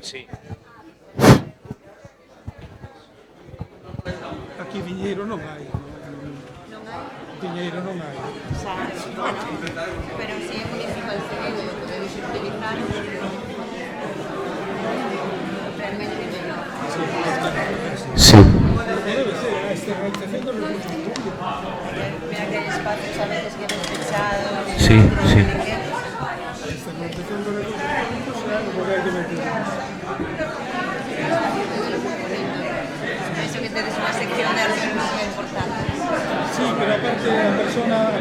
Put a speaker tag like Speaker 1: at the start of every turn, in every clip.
Speaker 1: Sí.
Speaker 2: Aquí diñeiro non hai.
Speaker 3: Non hai?
Speaker 2: Diñeiro non hai.
Speaker 3: Bueno, pero si é municipal civil e o podedes utilizar, realmente mellor.
Speaker 1: Sí.
Speaker 2: Debe ser a externalización dos recursos públicos.
Speaker 3: Mira que hai espacios a veces que despechados,
Speaker 1: Sí, sí.
Speaker 2: A externalización dos recursos públicos é algo que hai que meter.
Speaker 3: Penso que tedes unha sección de artigos moi importante.
Speaker 2: Sí, pero aparte a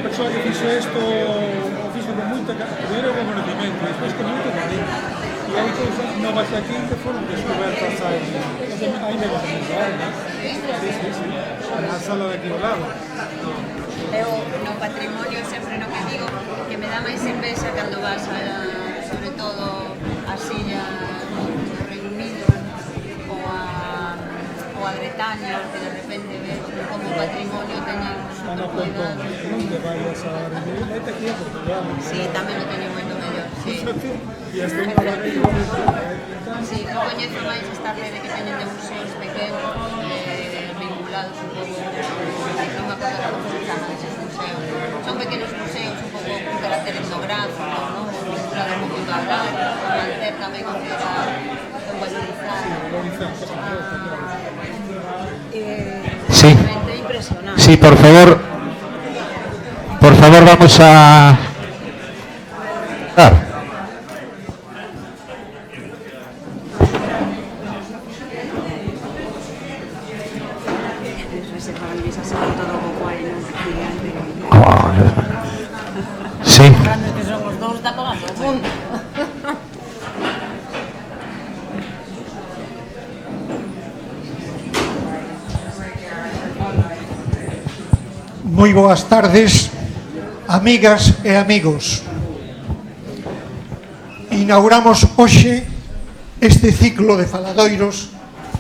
Speaker 2: persoa que fixo isto o fixo con moita primeiro con conocimiento, despois con moito cariño. E hai cousas novas aquí que foron descobertas ainda con comunidade. Sí. Na sala de aquí ao lado.
Speaker 3: Eu no patrimonio sempre no que digo que me dá máis envexa cando vas sobre todo as illas do Reino Unido ou a Bretaña, que de repente ves como o patrimonio teñen
Speaker 2: Ana
Speaker 3: super
Speaker 2: Pontón,
Speaker 3: cuidado.
Speaker 2: non te vayas a Reino Unido, aquí a Portugal.
Speaker 3: Sí, tamén o teñen moito mellor, sí.
Speaker 2: E hasta un paraíso
Speaker 3: Sí, non coñezo máis esta rede que teñen de museos pequenos vinculados un pouco, non me acordo como se chaman esos museos. Son pequenos museos un pouco con carácter etnográfico, non? Vinculados un pouco ao arte, con manter tamén con valorizar.
Speaker 1: Sí.
Speaker 3: Realmente impresionante.
Speaker 1: Sí, por favor, vamos a... Sí.
Speaker 3: Que son os dous, está pagando o mundo.
Speaker 4: Moi boas tardes, amigas e amigos. Inauguramos hoxe este ciclo de faladoiros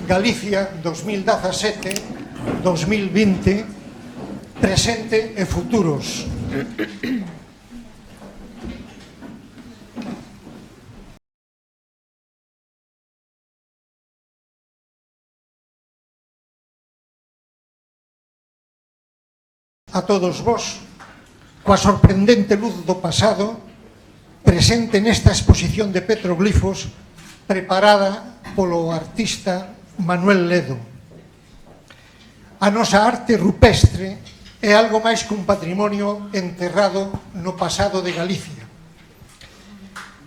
Speaker 4: Galicia 2017-2020, presente e futuros. A todos vós, coa sorprendente luz do pasado, presente nesta exposición de petroglifos preparada polo artista Manuel Ledo. A nosa arte rupestre é algo máis que un patrimonio enterrado no pasado de Galicia.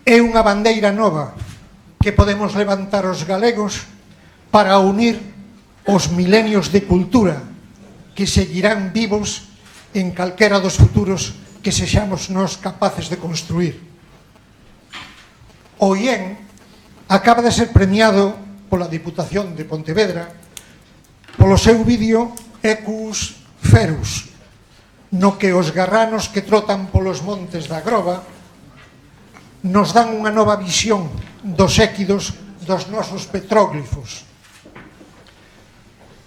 Speaker 4: É unha bandeira nova que podemos levantar os galegos para unir os milenios de cultura que seguirán vivos en calquera dos futuros que sexamos nós capaces de construir. O IEN acaba de ser premiado pola Diputación de Pontevedra polo seu vídeo Ecus Ferus, no que os garranos que trotan polos montes da Groba nos dan unha nova visión dos équidos dos nosos petróglifos.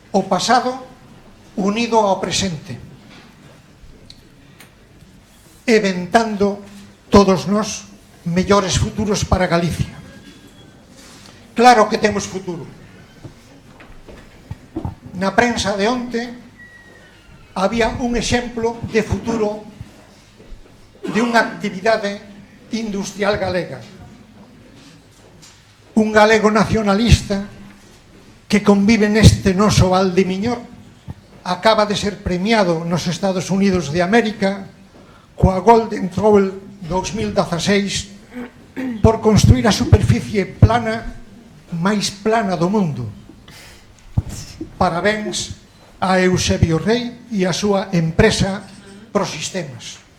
Speaker 4: O pasado unido ao presente, eventando todos nós mellores futuros para Galicia. Claro que temos futuro. Na prensa de onte había un exemplo de futuro de unha actividade industrial galega. Un galego nacionalista que convive neste noso Valdemiñor acaba de ser premiado nos Estados Unidos de América coa Golden Trowel 2016 por construir a superficie plana máis plana do mundo. Parabéns a Eusebio Rei e a súa empresa Prosistemas.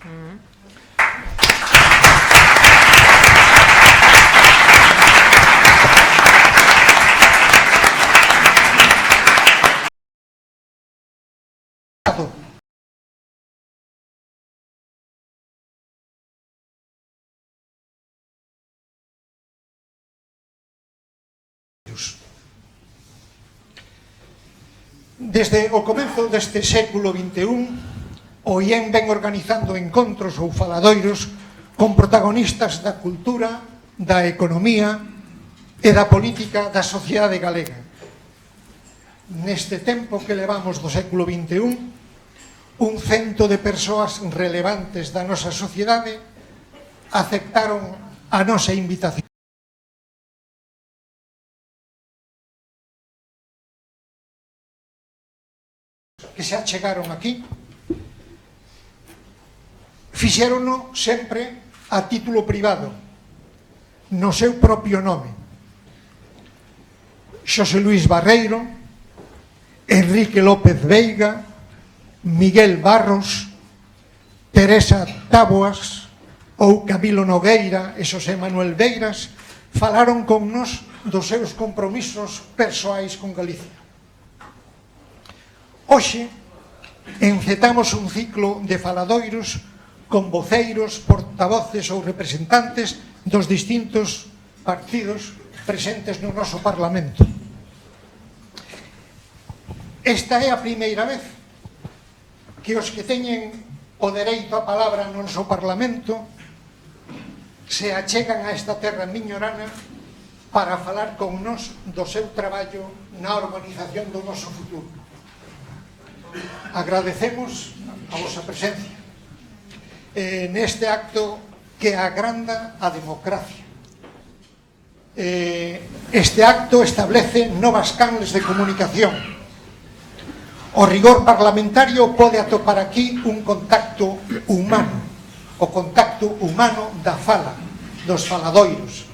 Speaker 4: Desde o comezo deste século XXI, o IEN ven organizando encontros ou faladoiros con protagonistas da cultura, da economía e da política da sociedade galega. Neste tempo que levamos do século XXI, un cento de persoas relevantes da nosa sociedade aceptaron a nosa invitación. Que se achegaron aquí, fixérono sempre a título privado, no seu propio nome. Xosé Luís Barreiro, Enrique López Veiga, Miguel Barros, Teresa Táboas ou Camilo Nogueira e Xosé Manuel Beiras falaron con nos dos seus compromisos persoais con Galicia. Hoxe encetamos un ciclo de faladoiros con voceiros, portavoces ou representantes dos distintos partidos presentes no noso Parlamento. Esta é a primeira vez que os que teñen o dereito á palabra no noso Parlamento se achegan a esta terra miñorana para falar con nos do seu traballo na organización do noso futuro. Agradecemos a vosa presencia neste acto que agranda a democracia. Este acto establece novas canles de comunicación. O rigor parlamentario pode atopar aquí un contacto humano, o contacto humano da fala, dos faladoiros.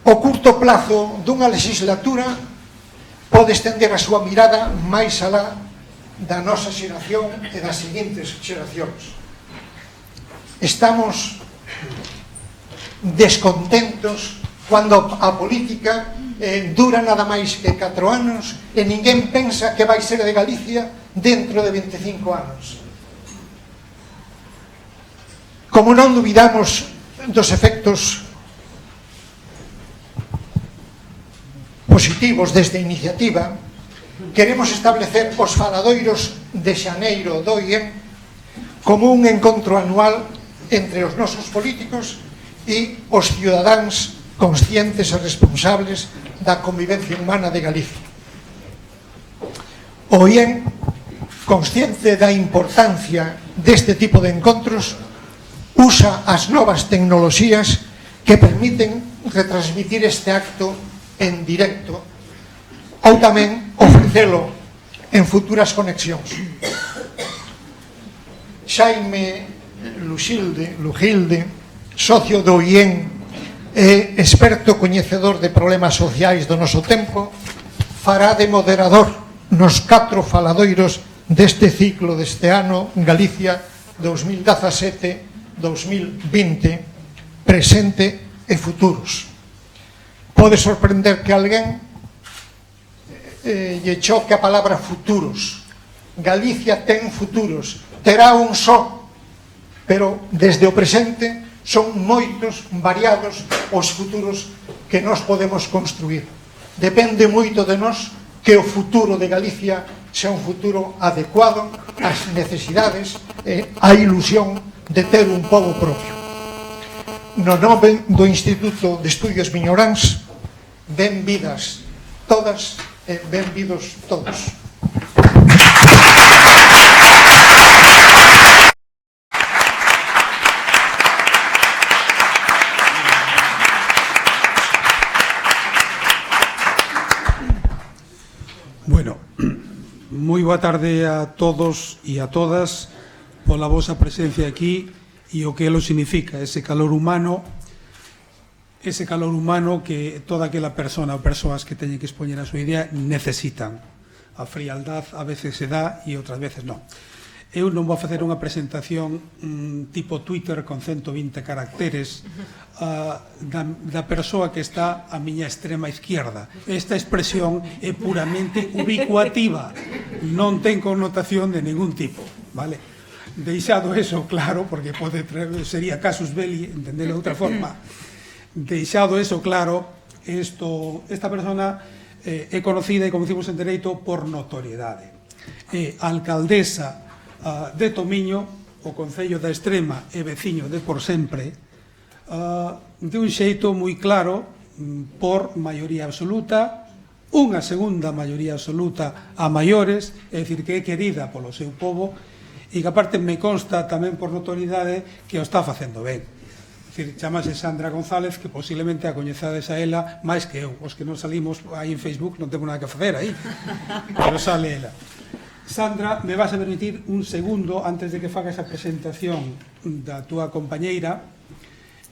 Speaker 4: O curto plazo dunha legislatura pode estender a súa mirada máis alá da nosa xeración e das seguintes xeracións. Estamos descontentos cando a política dura nada máis que 4 anos e ninguén pensa que vai ser de Galicia dentro de 25 anos. Como non dubidamos dos efectos positivos desta iniciativa, queremos establecer os faladoiros de xaneiro do IEM como un encontro anual entre os nosos políticos e os cidadáns conscientes e responsables da convivencia humana de Galicia. O IEM, consciente da importancia deste tipo de encontros, usa as novas tecnoloxías que permiten retransmitir este acto en directo ou tamén ofrecelo en futuras conexións. Xaime Lujilde, socio do IEM e experto coñecedor de problemas sociais do noso tempo, fará de moderador nos 4 faladoiros deste ciclo deste ano Galicia 2017-2020, presente e futuros. Pode sorprender que alguén lle choque a palabra futuros. Galicia ten futuros, terá un só, pero desde o presente son moitos, variados os futuros que nós podemos construir. Depende moito de nós que o futuro de Galicia sea un futuro adecuado ás necesidades e á ilusión de ter un pobo propio. No nome do Instituto de Estudios Miñoráns, benvidas todas e benvidos todos.
Speaker 2: Bueno, moi boa tarde a todos e a todas pola vosa presencia aquí e o que elo significa, ese calor humano que toda aquela persona ou persoas que teñen que expoñer a súa idea necesitan. A frialdad a veces se dá e outras veces non. Eu non vou facer unha presentación tipo Twitter con 120 caracteres da persoa que está a miña extrema izquierda. Esta expresión é puramente ubicuativa, non ten connotación de ningún tipo, vale? Deixado eso claro, porque sería casus belli, entendelo de outra forma. Deixado eso claro, esta persona é conocida, e como dicimos en dereito, por notoriedade. É alcaldesa de Tomiño, o Concello da Extrema e veciño de por sempre, de un xeito moi claro por maioría absoluta, unha segunda maioría absoluta a maiores, é dicir, que é querida polo seu povo, e que aparte me consta tamén por notoriedade que o está facendo ben. Chamase Sandra González, que posiblemente a coñezades a ela máis que eu. Os que non salimos aí en Facebook non temos nada que facer aí, pero sale ela. Sandra, me vas a permitir un segundo antes de que faga esa presentación da túa compañeira,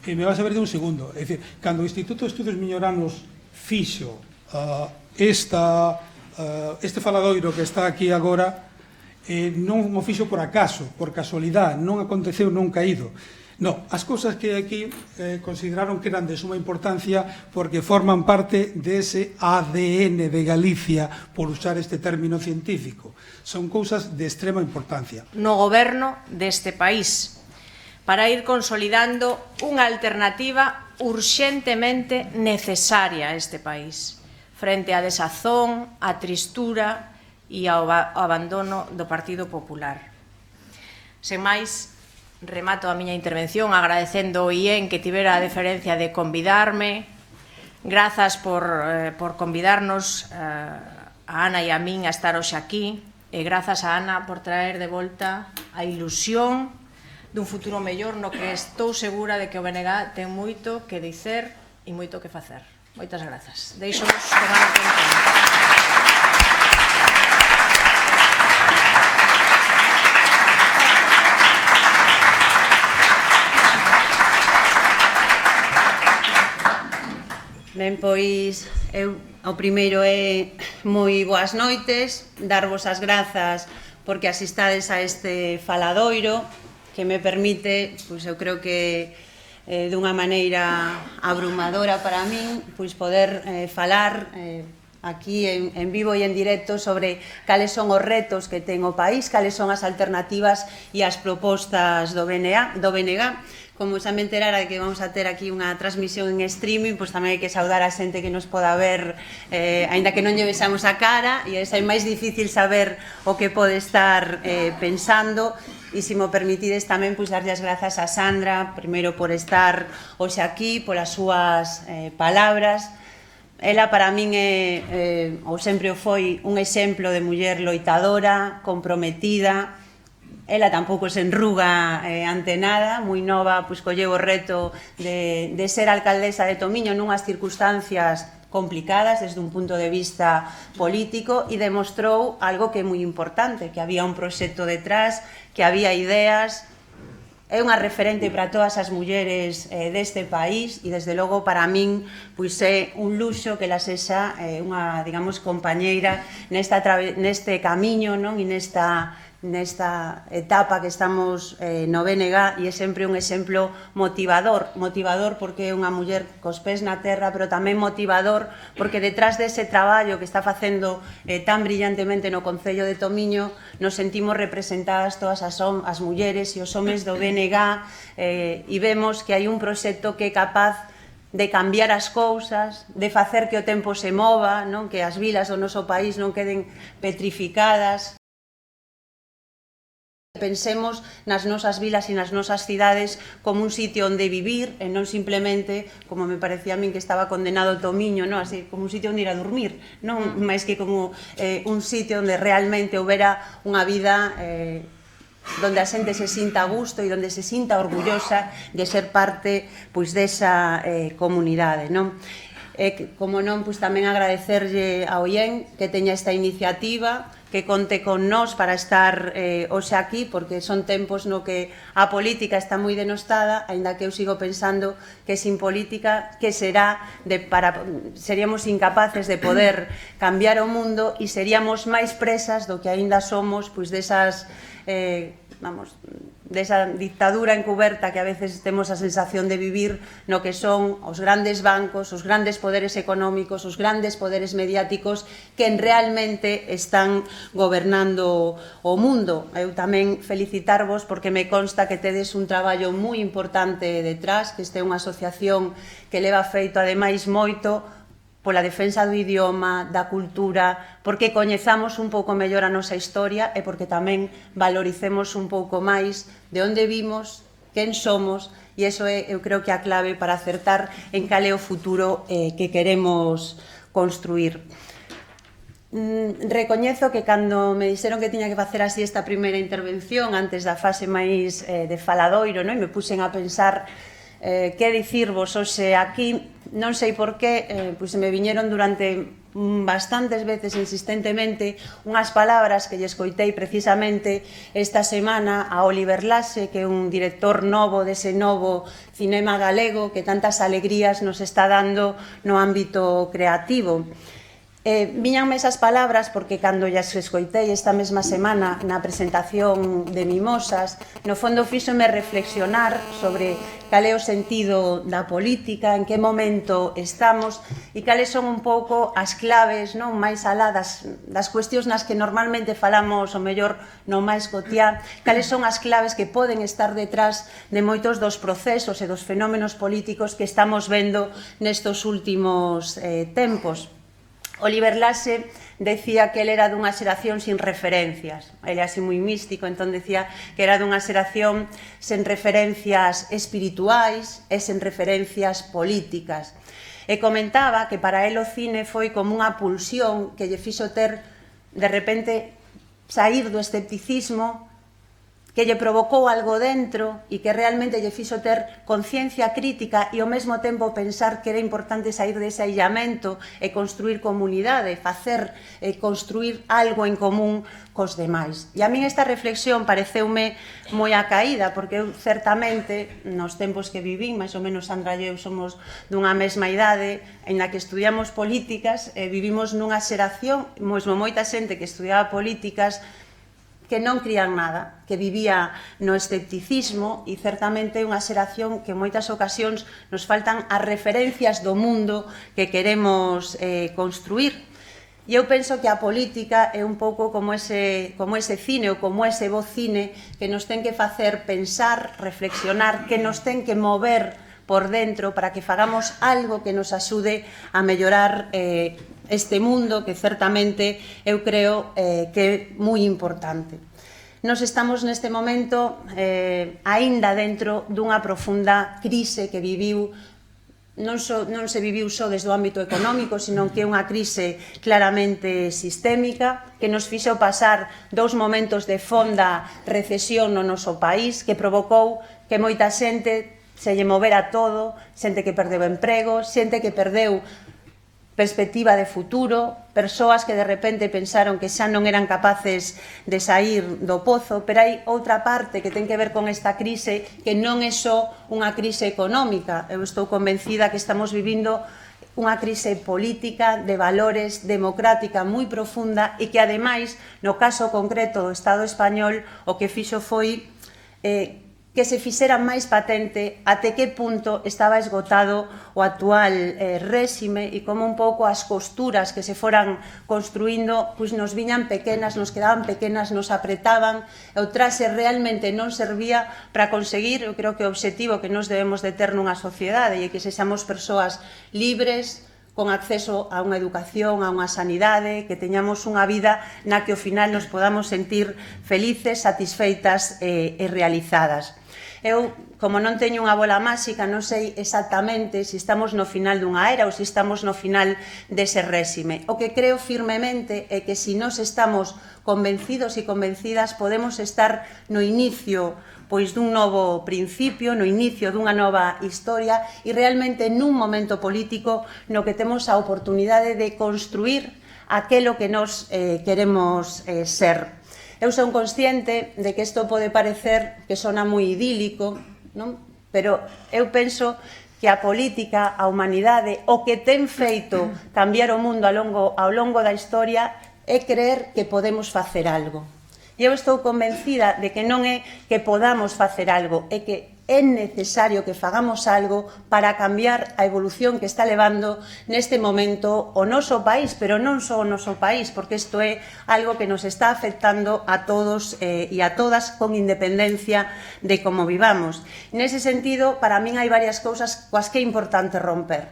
Speaker 2: me vas a permitir un segundo. É dicir, cando o Instituto de Estudos Miñoranos fixo este faladoiro que está aquí agora, non o fixo por acaso, por casualidade, non aconteceu, non caído. No, as cousas que aquí consideraron que eran de suma importancia porque forman parte dese ADN de Galicia, por usar este término científico. Son cousas de extrema importancia.
Speaker 5: No goberno deste país, para ir consolidando unha alternativa urxentemente necesaria a este país, frente á desazón, á tristura e ao abandono do Partido Popular. Sen máis, remato a miña intervención agradecendo ao IEN que tivera a deferencia de convidarme. Grazas por convidarnos a Ana e a min a estar hoxe aquí, e grazas a Ana por traer de volta a ilusión dun futuro mellor no que estou segura de que o BNG ten moito que dicer e moito que facer. Moitas grazas. Deixo-vos con Ana Pontón.
Speaker 6: Ben, pois, eu o primeiro é moi boas noites, darvos as grazas porque asistades a este faladoiro que me permite, pois eu creo que dunha maneira abrumadora para min, pois poder falar aquí en vivo e en directo sobre cales son os retos que ten o país, cales son as alternativas e as propostas do BNG. Como xa me enterara de que vamos a ter aquí unha transmisión en streaming, pois tamén hai que saudar a xente que nos poda ver, aínda que non lle vexamos a cara, e é máis difícil saber o que pode estar pensando. E se mo permitides tamén pois darlle as grazas a Sandra, primeiro por estar hoxe aquí, polas súas palabras. Ela para min ou sempre o foi un exemplo de muller loitadora, comprometida. Ela tampouco se enruga ante nada, moi nova, pois colleu o reto de ser alcaldesa de Tomiño nunhas circunstancias complicadas desde un punto de vista político e demostrou algo que é moi importante, que había un proxecto detrás, que había ideas. É unha referente para todas as mulleres deste país e desde logo para min pois é un luxo que la sexa unha, digamos, compañeira neste camiño, non? E nesta etapa que estamos no BNG, e é sempre un exemplo motivador porque é unha muller cos pés na terra, pero tamén motivador porque detrás dese traballo que está facendo tan brillantemente no Concello de Tomiño nos sentimos representadas todas as mulleres e os homes do BNG, e vemos que hai un proxecto que é capaz de cambiar as cousas, de facer que o tempo se mova, non? Que as vilas do noso país non queden petrificadas. Pensemos nas nosas vilas e nas nosas cidades como un sitio onde vivir e non simplemente, como me parecía a min que estaba condenado Tomiño, non? Así, como un sitio onde ir a dormir, non máis que como un sitio onde realmente houbera unha vida donde a xente se sinta a gusto e donde se sinta orgullosa de ser parte pois desa comunidade, non? Como non, pois tamén agradecerlle ao IEN que teña esta iniciativa, que conte con nós para estar hoxe aquí, porque son tempos no que a política está moi denostada, aínda que eu sigo pensando que sin política, que será seríamos incapaces de poder cambiar o mundo e seríamos máis presas do que aínda somos, pois desas desa dictadura encuberta que a veces temos a sensación de vivir no que son os grandes bancos, os grandes poderes económicos, os grandes poderes mediáticos que realmente están gobernando o mundo. Eu tamén felicitarvos porque me consta que tedes un traballo moi importante detrás, que este é unha asociación que leva feito ademais moito pola defensa do idioma, da cultura, porque coñezamos un pouco mellor a nosa historia e porque tamén valoricemos un pouco máis de onde vimos quen somos, e iso é, eu creo que a clave para acertar en cal é o futuro que queremos construir. Recoñezo que cando me dixeron que tiña que facer así esta primeira intervención antes da fase máis de faladoiro, non? E me puxen a pensar que dicirvos hoxe aquí, non sei por qué, pois me viñeron durante bastantes veces insistentemente unhas palabras que lle escoitei precisamente esta semana a Oliver Laxe, que é un director novo dese novo cinema galego que tantas alegrías nos está dando no ámbito creativo. Viñanme esas palabras porque cando llas escoitei esta mesma semana na presentación de Mimosas, no fondo fíxome reflexionar sobre cal é o sentido da política, en que momento estamos e cales son un pouco as claves, non, máis alá das cuestións nas que normalmente falamos o mellor no máis cotiá, cales son as claves que poden estar detrás de moitos dos procesos e dos fenómenos políticos que estamos vendo nestos últimos tempos. Oliver Laxe decía que ele era dunha xeración sin referencias. Ele é así moi místico, entón decía que era dunha xeración sen referencias espirituais e sen referencias políticas. E comentaba que para ele o cine foi como unha pulsión que lle fixo ter, de repente, sair do escepticismo, que lle provocou algo dentro e que realmente lle fixo ter conciencia crítica e ao mesmo tempo pensar que era importante sair dese aillamento e construir comunidade, facer construir algo en común cos demais. E a min esta reflexión pareceume moi acaída, porque eu certamente, nos tempos que vivín, máis ou menos Sandra e eu somos dunha mesma idade, en na que estudiamos políticas, vivimos nunha xeración, mesmo moita xente que estudiaba políticas, que non crían nada, que vivía no escepticismo e certamente é unha xeración que en moitas ocasións nos faltan as referencias do mundo que queremos construir. E eu penso que a política é un pouco como ese cine ou como ese bo cine que nos ten que facer pensar, reflexionar, que nos ten que mover por dentro para que fagamos algo que nos axude a mellorar este mundo que certamente eu creo que é moi importante. Nos estamos neste momento aínda dentro dunha profunda crise que viviu non se viviu só desde o ámbito económico, sino que é unha crise claramente sistémica que nos fixo pasar dous momentos de fonda recesión no noso país que provocou que moita xente se lle movera todo, xente que perdeu emprego, xente que perdeu perspectiva de futuro, persoas que de repente pensaron que xa non eran capaces de sair do pozo, pero hai outra parte que ten que ver con esta crise que non é só unha crise económica. Eu estou convencida que estamos vivindo unha crise política, de valores, democrática moi profunda e que ademais, no caso concreto do Estado español, o que fixo foi que se fixera máis patente até que punto estaba esgotado o actual réxime e como un pouco as costuras que se foran construindo pois nos viñan pequenas, nos quedaban pequenas, nos apretaban, e o traxe realmente non servía para conseguir, eu creo que o obxectivo que nos debemos de ter nunha sociedade e que sexamos persoas libres, con acceso a unha educación, a unha sanidade, que teñamos unha vida na que ao final nos podamos sentir felices, satisfeitas e realizadas. Eu, como non teño unha bola máxica, non sei exactamente se estamos no final dunha era ou se estamos no final dese réxime. O que creo firmemente é que se nós estamos convencidos e convencidas podemos estar no inicio pois dun novo principio, no inicio dunha nova historia e realmente nun momento político no que temos a oportunidade de construir aquelo que nós queremos ser. Eu son consciente de que isto pode parecer que sona moi idílico, non? Pero eu penso que a política, a humanidade, o que ten feito cambiar o mundo ao longo da historia é creer que podemos facer algo. E eu estou convencida de que non é que podamos facer algo, é que é necesario que fagamos algo para cambiar a evolución que está levando neste momento o noso país, pero non só o noso país, porque isto é algo que nos está afectando a todos e a todas con independencia de como vivamos. Nese sentido, para min hai varias cousas coas que é importante romper.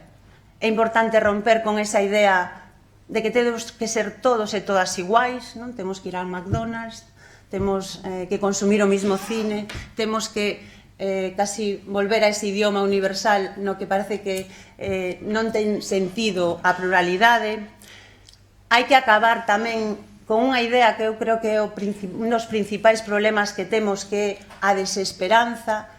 Speaker 6: É importante romper con esa idea de que temos que ser todos e todas iguais, non? Temos que ir ao McDonald's, temos que consumir o mismo cine, temos que casi volver a ese idioma universal no que parece que non ten sentido a pluralidade. Hai que acabar tamén con unha idea que eu creo que é un dos principais problemas que temos, que é a desesperanza.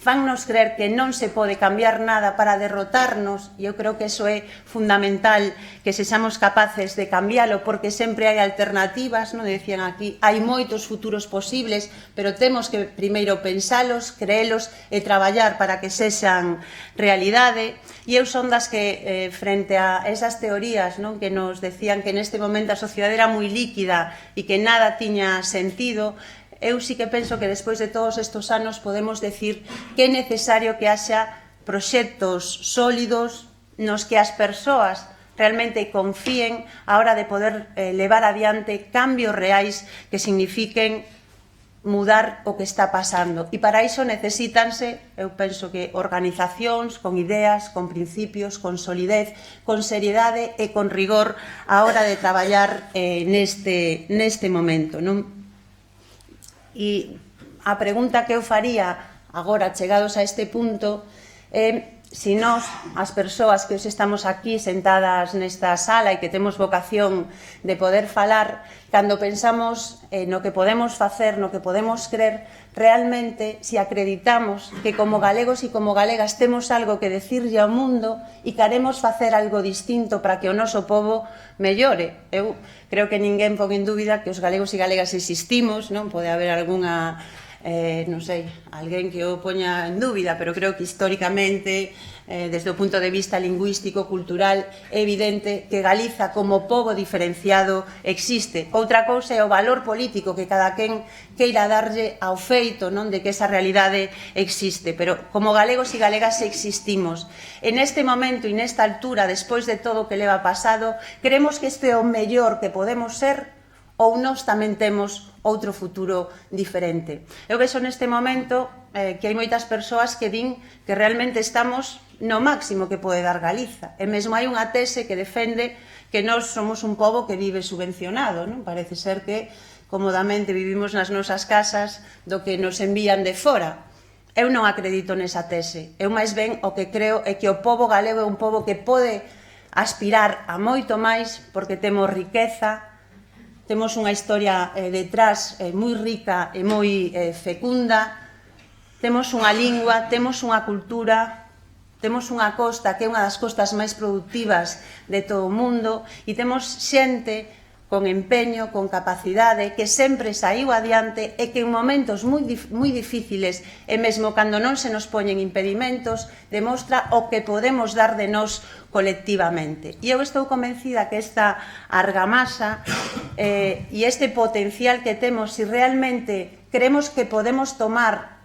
Speaker 6: Fannos creer que non se pode cambiar nada para derrotarnos, e eu creo que iso é fundamental, que sexamos capaces de cambiálo, porque sempre hai alternativas, non decían aquí, hai moitos futuros posibles, pero temos que primeiro pensalos, creelos e traballar para que sexan realidade. E eu son das que, frente a esas teorías, non, que nos decían que neste momento a sociedade era moi líquida e que nada tiña sentido, eu sí que penso que despois de todos estes anos podemos decir que é necesario que haxa proxectos sólidos nos que as persoas realmente confíen a hora de poder levar adiante cambios reais que signifiquen mudar o que está pasando. E para iso necesítanse, eu penso que organizacións con ideas, con principios, con solidez, con seriedade e con rigor a hora de traballar neste momento, non? E a pregunta que eu faría agora, chegados a este punto, é se nós, as persoas que hoxe estamos aquí sentadas nesta sala e que temos vocación de poder falar, cando pensamos no que podemos facer, no que podemos crer, realmente, se acreditamos que como galegos e como galegas temos algo que decirlle ao mundo e queremos facer algo distinto para que o noso povo mellore. Eu creo que ninguén pon en dúbida que os galegos e galegas existimos, non pode haber algunha non sei, alguén que o poña en dúbida, pero creo que históricamente, desde o punto de vista lingüístico, cultural, é evidente que Galiza como pobo diferenciado existe. Outra cousa é o valor político que cada quen queira darlle ao feito, non, de que esa realidade existe, pero como galegos e galegas existimos. En este momento e nesta altura, despois de todo o que leva pasado, creemos que este é o mellor que podemos ser, ou nós tamén temos outro futuro diferente. Eu vexo neste momento que hai moitas persoas que din que realmente estamos no máximo que pode dar Galiza. E mesmo hai unha tese que defende que nós somos un pobo que vive subvencionado, non? Parece ser que comodamente vivimos nas nosas casas do que nos envían de fora. Eu non acredito nesa tese. Eu máis ben o que creo é que o pobo galego é un pobo que pode aspirar a moito máis porque temos riqueza, temos unha historia detrás moi rica e moi fecunda, temos unha lingua, temos unha cultura, temos unha costa que é unha das costas máis productivas de todo o mundo e temos xente con empeño, con capacidade, que sempre saiu adiante e que en momentos moi difíciles e mesmo cando non se nos poñen impedimentos, demostra o que podemos dar de nós colectivamente. E eu estou convencida que esta argamasa e este potencial que temos, se realmente creemos que podemos tomar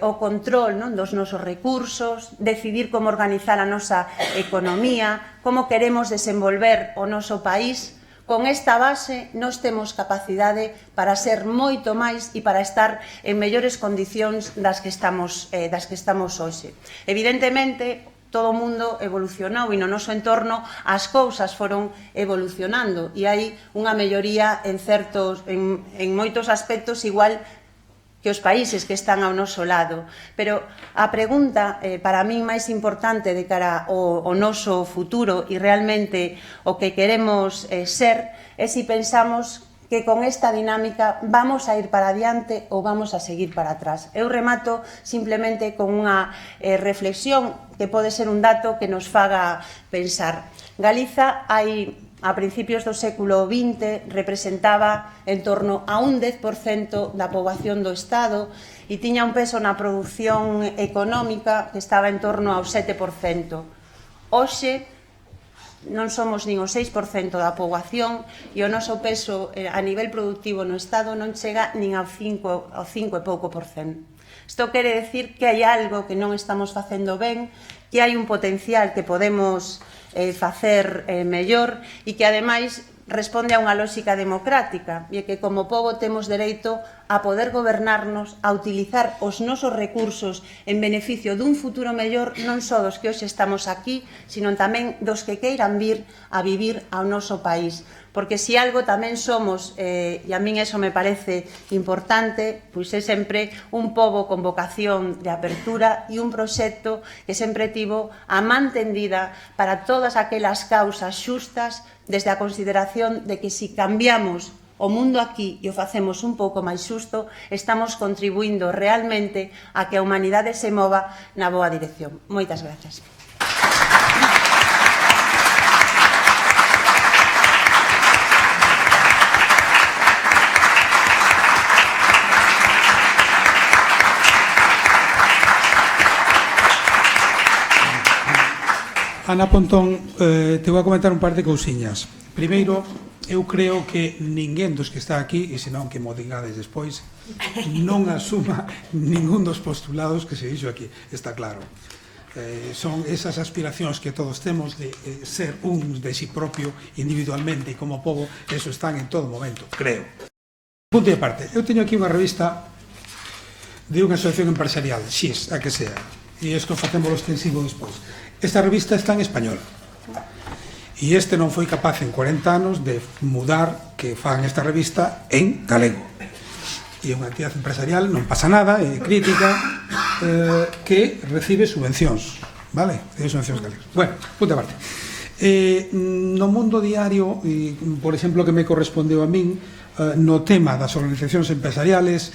Speaker 6: o control, non, dos nosos recursos, decidir como organizar a nosa economía, como queremos desenvolver o noso país, con esta base nós temos capacidade para ser moito máis e para estar en mellores condicións das que estamos hoxe. Evidentemente, todo o mundo evolucionou e no noso entorno as cousas foron evolucionando e hai unha melloría en moitos aspectos igual que os países que están ao noso lado. Pero a pregunta para min máis importante de cara ao noso futuro e realmente o que queremos ser é se pensamos que con esta dinámica vamos a ir para adiante ou vamos a seguir para atrás. Eu remato simplemente con unha reflexión que pode ser un dato que nos faga pensar. Galiza a principios do século XX representaba en torno a un 10% da poboación do Estado e tiña un peso na produción económica que estaba en torno ao 7%. Hoxe non somos nin o 6% da poboación e o noso peso a nivel productivo no Estado non chega nin ao 5 e pouco por cento. Isto quere decir que hai algo que non estamos facendo ben, que hai un potencial que podemos facer mellor e que ademais responde a unha lógica democrática e que como pobo temos dereito a poder gobernarnos, a utilizar os nosos recursos en beneficio dun futuro mellor non só dos que hoxe estamos aquí, sino tamén dos que queiran vir a vivir ao noso país. Porque se algo tamén somos, e a min eso me parece importante, pois é sempre un pobo con vocación de apertura e un proxecto que sempre tivo a man tendida para todas aquelas causas xustas, desde a consideración de que se cambiamos o mundo aquí e o facemos un pouco máis xusto, estamos contribuindo realmente a que a humanidade se mova na boa dirección. Moitas grazas.
Speaker 2: Ana Pontón, te vou a comentar un par de cousiñas. Primeiro, eu creo que ninguén dos que está aquí, e senón que mo digades despois, non asuma ningún dos postulados que se dixo aquí, está claro. Son esas aspiracións que todos temos de ser un de si propio individualmente e como pobo, eso están en todo momento, creo. Punto e aparte, eu teño aquí unha revista de unha asociación empresarial, XIS, a que sea, e isto facémoslo extensivo despois. Esta revista está en español. E este non foi capaz en 40 anos de mudar que fan esta revista en galego. E unha entidade empresarial, non pasa nada, é crítica, que recibe subvencións, vale? Recibe subvencións galegas. Bueno, punto aparte. No mundo diario, por exemplo, que me correspondeu a min, no tema das organizacións empresariales,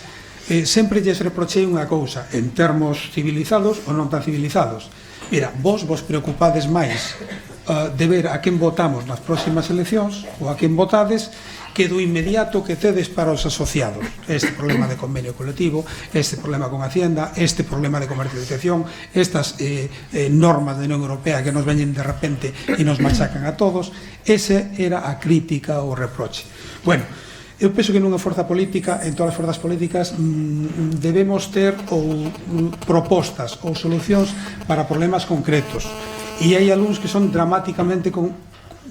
Speaker 2: sempre lles reprochei unha cousa, en termos civilizados ou non tan civilizados. Mira, vos preocupades máis de ver a quen votamos nas próximas eleccións ou a quen votades que do inmediato que tedes para os asociados. Este problema de convenio colectivo, este problema con Hacienda, este problema de comercialización, estas normas da Unión Europea que nos veñen de repente e nos machacan a todos, ese era a crítica ou reproche. Bueno, eu penso que nunha forza política, en todas as forzas políticas, debemos ter ou propostas ou solucións para problemas concretos. E hai algúns que son dramáticamente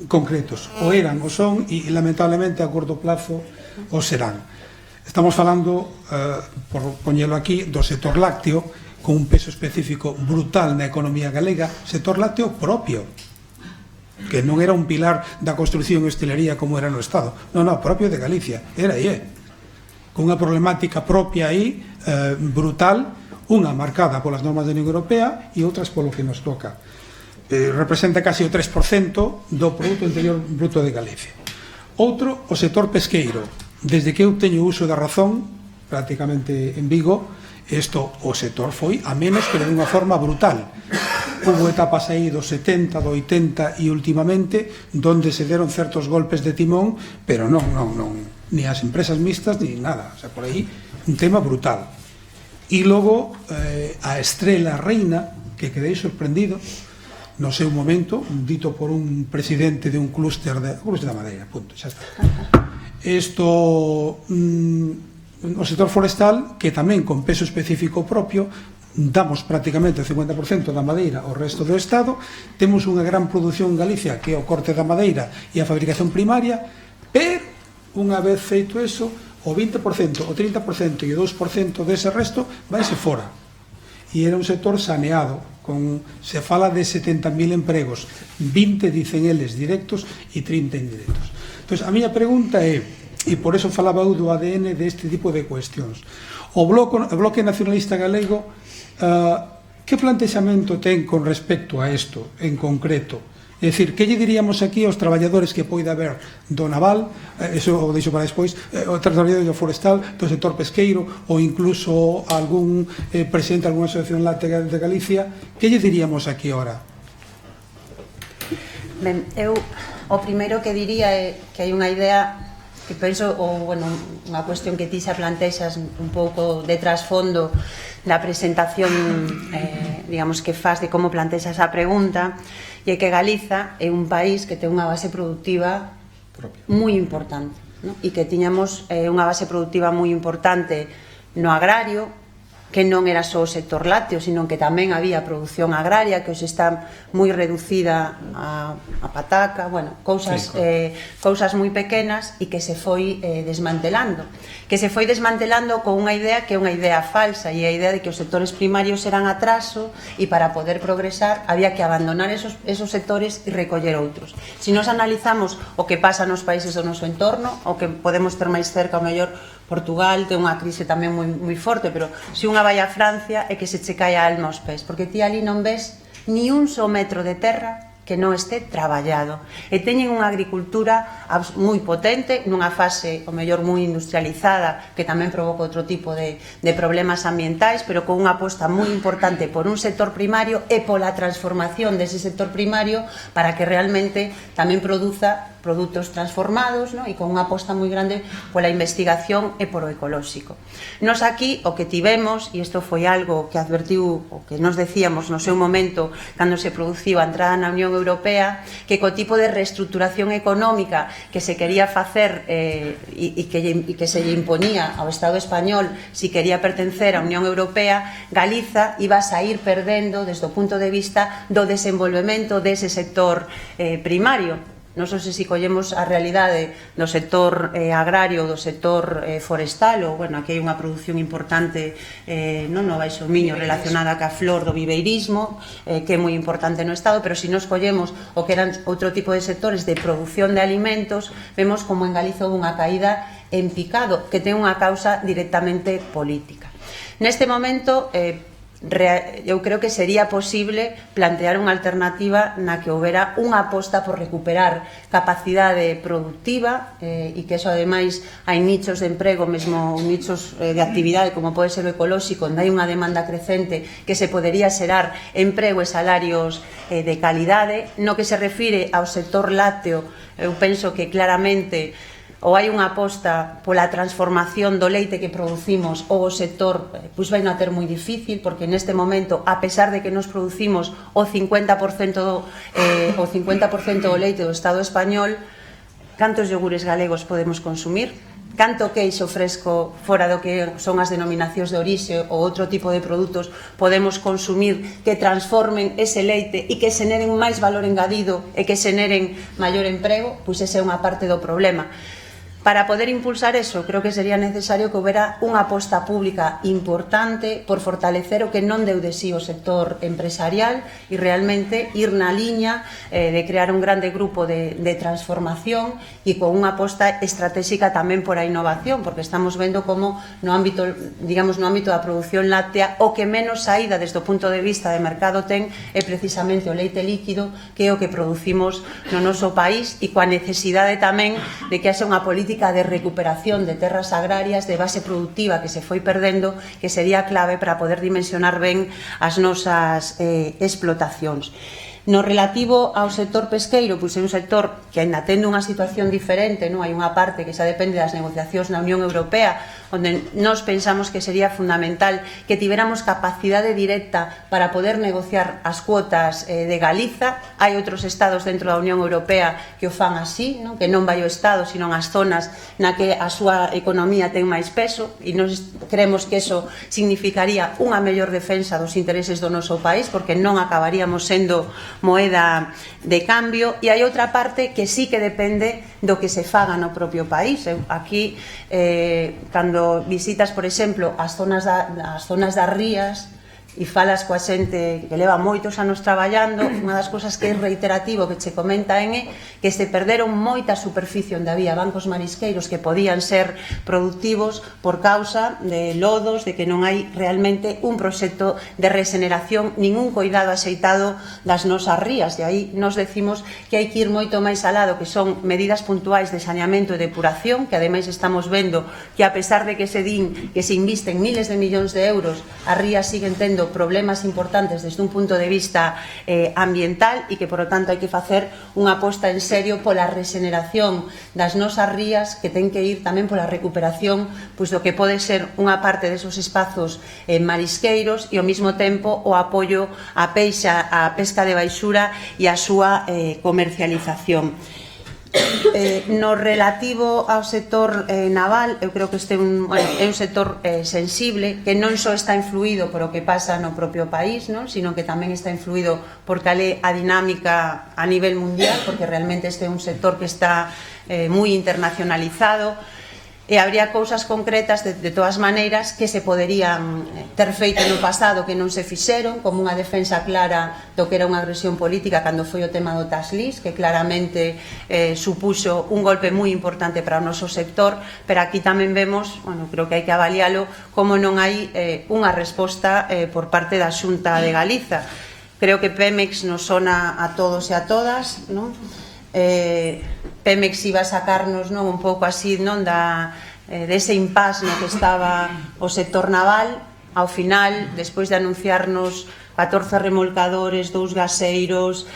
Speaker 2: concretos. O eran, o son, e lamentablemente a corto plazo o serán. Estamos falando, por poñelo aquí, do sector lácteo, con un peso específico brutal na economía galega, sector lácteo propio, que non era un pilar da construción e hostelería como era no Estado. Non, propio de Galicia, era e é. Con unha problemática propia aí, brutal, unha marcada polas normas da Unión Europea e outras polo que nos toca. Representa casi o 3% do Produto Interior Bruto de Galicia. Outro, o sector pesqueiro. Desde que eu teño uso da razón, prácticamente en Vigo, o sector foi a menos, pero de unha forma brutal. Hubo etapas aí dos 70, do 80 e últimamente donde se deron certos golpes de timón, pero non, ni as empresas mixtas ni nada, o sea, por aí un tema brutal. E logo a estrela reina, que quedei sorprendido no seu momento, dito por un presidente de un clúster da Madeira, punto, xa está. O sector forestal, que tamén con peso específico propio, damos prácticamente o 50% da madeira ao resto do Estado, temos unha gran produción en Galicia, que é o corte da madeira e a fabricación primaria, pero unha vez feito eso, o 20%, o 30% e o 2% dese resto vaise fora. E era un sector saneado, se fala de 70.000 empregos, 20 dicen eles directos e 30 indirectos. Entón, a miña pregunta é, e por eso falaba eu do ADN deste tipo de cuestións, o Bloque Nacionalista Galego, que plantexamento ten con respecto a isto en concreto? É dicir, que lle diríamos aquí aos traballadores que poida haber do naval, eso o deixo para despois, o traballador do forestal, do sector pesqueiro, ou incluso algún presidente de alguna asociación láctea de Galicia, que lle diríamos aquí ahora?
Speaker 6: Ben, eu o primeiro que diría é que hai unha idea que penso, ou, bueno, unha cuestión que ti xa plantexas un pouco de trasfondo da presentación, digamos, que faz de como plantexas a pregunta, e que Galiza é un país que ten unha base productiva moi importante, ¿no? E que tiñamos unha base productiva moi importante no agrario, que non era só o sector lácteo, sino que tamén había produción agraria, que hoxe está moi reducida a pataca, bueno, cousas moi pequenas e que se foi desmantelando. Que se foi desmantelando con unha idea que é unha idea falsa, e a idea de que os sectores primarios eran atraso e para poder progresar había que abandonar esos sectores e recoller outros. Se nos analizamos o que pasa nos países do noso entorno, o que podemos ter máis cerca, o mellor Portugal ten unha crise tamén moi forte, pero se unha vai a Francia é que se che cae a alma aos pés, porque ti ali non ves ni un só metro de terra que non este traballado. E teñen unha agricultura moi potente, nunha fase, o mellor, moi industrializada, que tamén provoca outro tipo de problemas ambientais, pero con unha aposta moi importante por un sector primario e pola transformación dese sector primario para que realmente tamén produza produtos transformados, ¿no? E con unha aposta moi grande pola investigación e por o ecolóxico. Nos aquí o que tivemos, e isto foi algo que advertiu o que nos decíamos no seu momento cando se produciu a entrada na Unión Europea, que co tipo de reestructuración económica que se quería facer e que se lle imponía ao Estado español si quería pertencer á Unión Europea, Galiza iba a sair perdendo desde o punto de vista do desenvolvemento dese sector primario. Non sei se collemos a realidade do sector agrario, do sector forestal, ou, bueno, aquí hai unha produción importante no Baixo Miño relacionada ca flor do viveirismo, que é moi importante no Estado, pero se nos collemos o que eran outro tipo de sectores de produción de alimentos, vemos como en Galiza houve unha caída en picado, que ten unha causa directamente política. Neste momento, eu creo que sería posible plantear unha alternativa na que houbera unha aposta por recuperar capacidade productiva e que eso, ademais, hai nichos de emprego, mesmo nichos de actividade como pode ser o ecolóxico, onde hai unha demanda crecente que se podería xerar emprego e salarios de calidade. No que se refire ao sector lácteo, eu penso que claramente ou hai unha aposta pola transformación do leite que producimos ou o sector pois vai non ter moi difícil, porque neste momento, a pesar de que nos producimos o 50% do leite do Estado español, cantos iogures galegos podemos consumir? Canto queixo fresco fora do que son as denominacións de orixe ou outro tipo de produtos podemos consumir que transformen ese leite e que xeneren máis valor engadido e que xeneren maior emprego? Pois esa é unha parte do problema. Para poder impulsar eso, creo que sería necesario que houbera unha aposta pública importante por fortalecer o que non deu de sí o sector empresarial e realmente ir na liña de crear un grande grupo de transformación e con unha aposta estratégica tamén por a innovación, porque estamos vendo como no ámbito, digamos, no ámbito da produción láctea o que menos saída desde o punto de vista de mercado ten é precisamente o leite líquido, que é o que producimos no noso país, e coa necesidade tamén de que haxa unha política de recuperación de terras agrarias, de base productiva que se foi perdendo, que sería clave para poder dimensionar ben as nosas explotacións. No relativo ao sector pesqueiro, pois é un sector que ainda tende unha situación diferente, non? Hai unha parte que xa depende das negociacións na Unión Europea, onde nós pensamos que sería fundamental que tiveramos capacidade directa para poder negociar as cuotas de Galiza. Hai outros estados dentro da Unión Europea que o fan así, non? Que non vai o estado, sino as zonas na que a súa economía ten máis peso, e nós creemos que eso significaría unha mellor defensa dos intereses do noso país, porque non acabaríamos sendo moeda de cambio. E hai outra parte que sí que depende do que se faga no propio país. Aquí, cando visitas, por exemplo, as zonas das rías e falas coa xente que leva moitos anos traballando, unha das cousas que é reiterativo que che comentan é que se perderon moita superficie onde había bancos marisqueiros que podían ser productivos por causa de lodos, de que non hai realmente un proxecto de regeneración, ningún cuidado axeitado das nosas rías. E aí nos decimos que hai que ir moito máis alado, que son medidas puntuais de saneamento e depuración, que ademais estamos vendo que, a pesar de que se din que se invisten miles de millóns de euros, as rías siguen tendo problemas importantes desde un punto de vista ambiental, e que, por lo tanto, hai que facer unha aposta en serio pola regeneración das nosas rías, que ten que ir tamén pola recuperación pois do que pode ser unha parte desos espazos marisqueiros, e ao mesmo tempo o apoio á pesca de baixura e a súa comercialización. No relativo ao sector naval, eu creo que este é un sector sensible, que non só está influído por o que pasa no propio país, non? Sino que tamén está influído por cal é a dinámica a nivel mundial, porque realmente este é un sector que está moi internacionalizado, e habría cousas concretas de todas maneiras que se poderían ter feito no pasado que non se fixeron, como unha defensa clara do que era unha agresión política cando foi o tema do Taxlis, que claramente supuxo un golpe moi importante para o noso sector, pero aquí tamén vemos, creo que hai que avalialo, como non hai unha resposta por parte da Xunta de Galiza. Creo que Pemex nos sona a todos e a todas, non? Pemex iba a sacarnos un pouco así dese impás no que estaba o sector naval. Ao final, despois de anunciarnos 14 remolcadores, 2 gaseiros,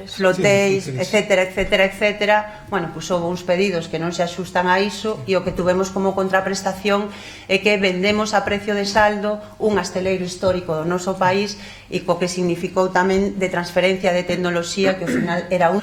Speaker 6: flotéis, etcétera, pois houve uns pedidos que non se axustan a iso, e o que tuvemos como contraprestación é que vendemos a precio de saldo un asteleiro histórico do noso país, e co que significou tamén de transferencia de tecnoloxía, que ao final era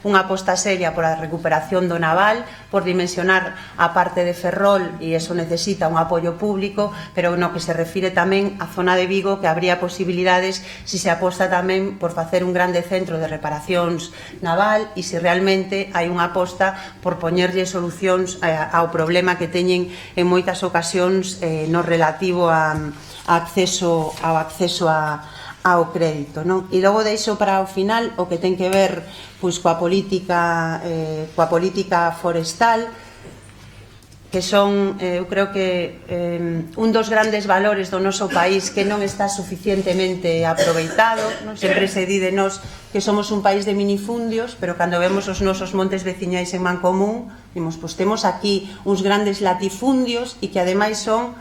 Speaker 6: unha aposta seria por a recuperación do naval, por dimensionar a parte de Ferrol, e eso necesita un apoio público, pero no que se refire tamén á zona de Vigo, que habría posibilidades se se aposta tamén por facer un grande centro de reparacións naval, e se realmente hai unha aposta por poñerlle solucións ao problema que teñen en moitas ocasións no relativo ao acceso ao crédito, non? E logo deixo para o final o que ten que ver pois coa política forestal, que son, eu creo que un dos grandes valores do noso país que non está suficientemente aproveitado, non? Sempre se di de nós que somos un país de minifundios, pero cando vemos os nosos montes veciñais en Mancomún, dimos, pois temos aquí uns grandes latifundios, e que ademais son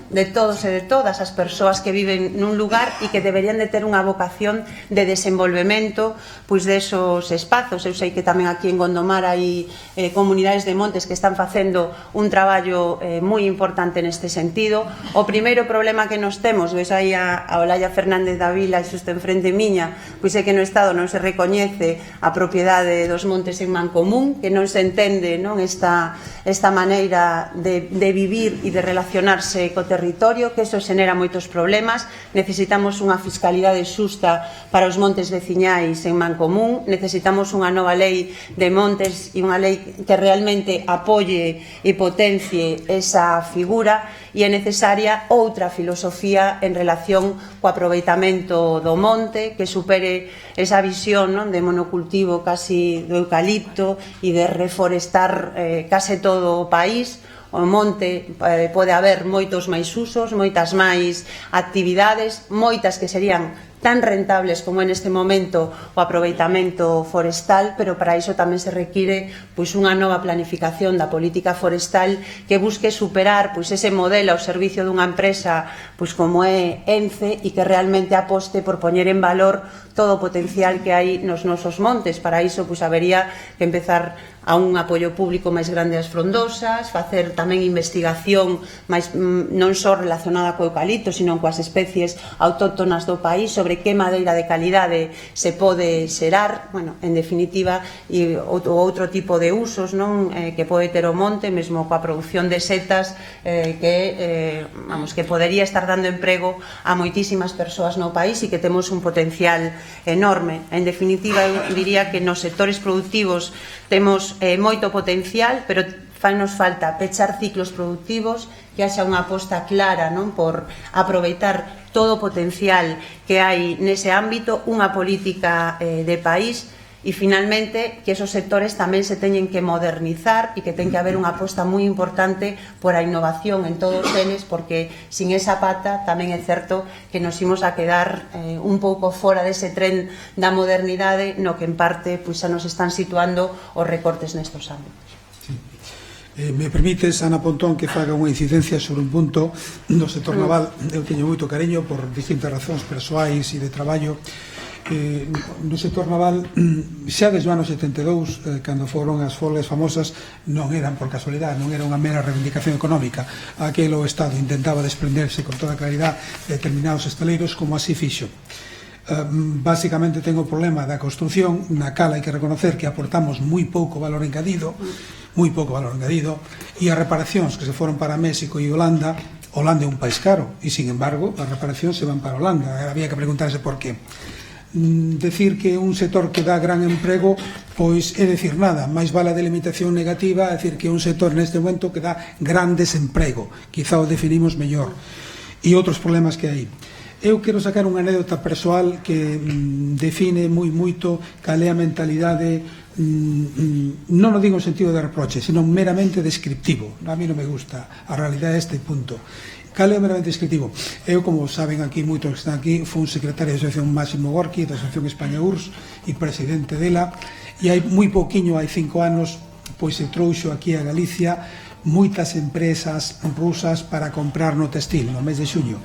Speaker 6: de todos e de todas as persoas que viven nun lugar e que deberían de ter unha vocación de desenvolvemento pois desos espazos. Eu sei que tamén aquí en Gondomar hai comunidades de montes que están facendo un traballo moi importante neste sentido. O primeiro problema que nos temos, ves aí a Olalla Fernández da Vila e xusto enfrente miña, pois é que no Estado non se recoñece a propiedade dos montes en Mancomún, que non se entende esta maneira de vivir e de relacionarse co territorio, que eso xenera moitos problemas. Necesitamos unha fiscalidade xusta para os montes veciñais en Mancomún, necesitamos unha nova lei de montes e unha lei que realmente apoie e potencie esa figura, e é necesaria outra filosofía en relación co aproveitamento do monte, que supere esa visión de monocultivo casi do eucalipto e de reforestar case todo o país. O monte pode haber moitos máis usos, moitas máis actividades, moitas que serían tan rentables como en este momento o aproveitamento forestal, pero para iso tamén se require pois unha nova planificación da política forestal que busque superar pois ese modelo ao servicio dunha empresa pois como é ENCE, e que realmente aposte por poñer en valor todo o potencial que hai nos nosos montes. Para iso pois habería que empezar a un apoio público máis grande ás frondosas, facer tamén investigación máis non só relacionada co eucalipto, sino coas especies autóctonas do país, sobre que madeira de calidade se pode xerar, en definitiva, e outro tipo de usos que pode ter o monte, mesmo coa produción de setas, que podería estar dando emprego a moitísimas persoas no país e que temos un potencial enorme. En definitiva, eu diría que nos sectores productivos temos moito potencial, pero fainos falta pechar ciclos productivos, que haxa unha aposta clara por aproveitar todo o potencial que hai nese ámbito, unha política de país, e finalmente que esos sectores tamén se teñen que modernizar e que ten que haber unha aposta moi importante por a innovación en todos eles, porque sin esa pata tamén é certo que nos imos a quedar un pouco fora dese tren da modernidade no que en parte xa nos están situando os recortes nestos ámbitos.
Speaker 2: Me permites, Ana Pontón, que faga unha incidencia sobre un punto do sector naval. Eu teño moito cariño por distintas razóns persoais e de traballo. No sector naval, xa desde o ano 72, cando foron as folgas famosas, non eran por casualidade, non era unha mera reivindicación económica. Aquel o Estado intentaba desprenderse con toda claridade de determinados estaleiros, como así fixo.
Speaker 7: Básicamente ten o problema da construción, na cal hai que reconocer que aportamos moi pouco valor engadido, e as reparacións que se foron para México e Holanda é un país caro, e sin embargo as reparacións se van para Holanda. Había que preguntarse por qué. Decir que un sector que dá gran emprego, pois é decir nada, máis vale a delimitación negativa, é decir que un sector neste momento que dá gran desemprego, quizá o definimos mellor, e outros problemas que hai. Eu quero sacar unha anécdota persoal que define moito cal é a mentalidade, non o digo en sentido de reproche, sino meramente descriptivo. A mí non me gusta a realidade a este punto. Cal é o meramente descriptivo? Eu, como saben aquí, moitos que están aquí, fui un secretario da Asociación Máximo Gorki, da Asociación España URSS, e presidente dela, e hai moi pouquiño, hai 5 anos, pois se trouxo aquí a Galicia moitas empresas rusas para comprar no textil, no mes de xuño.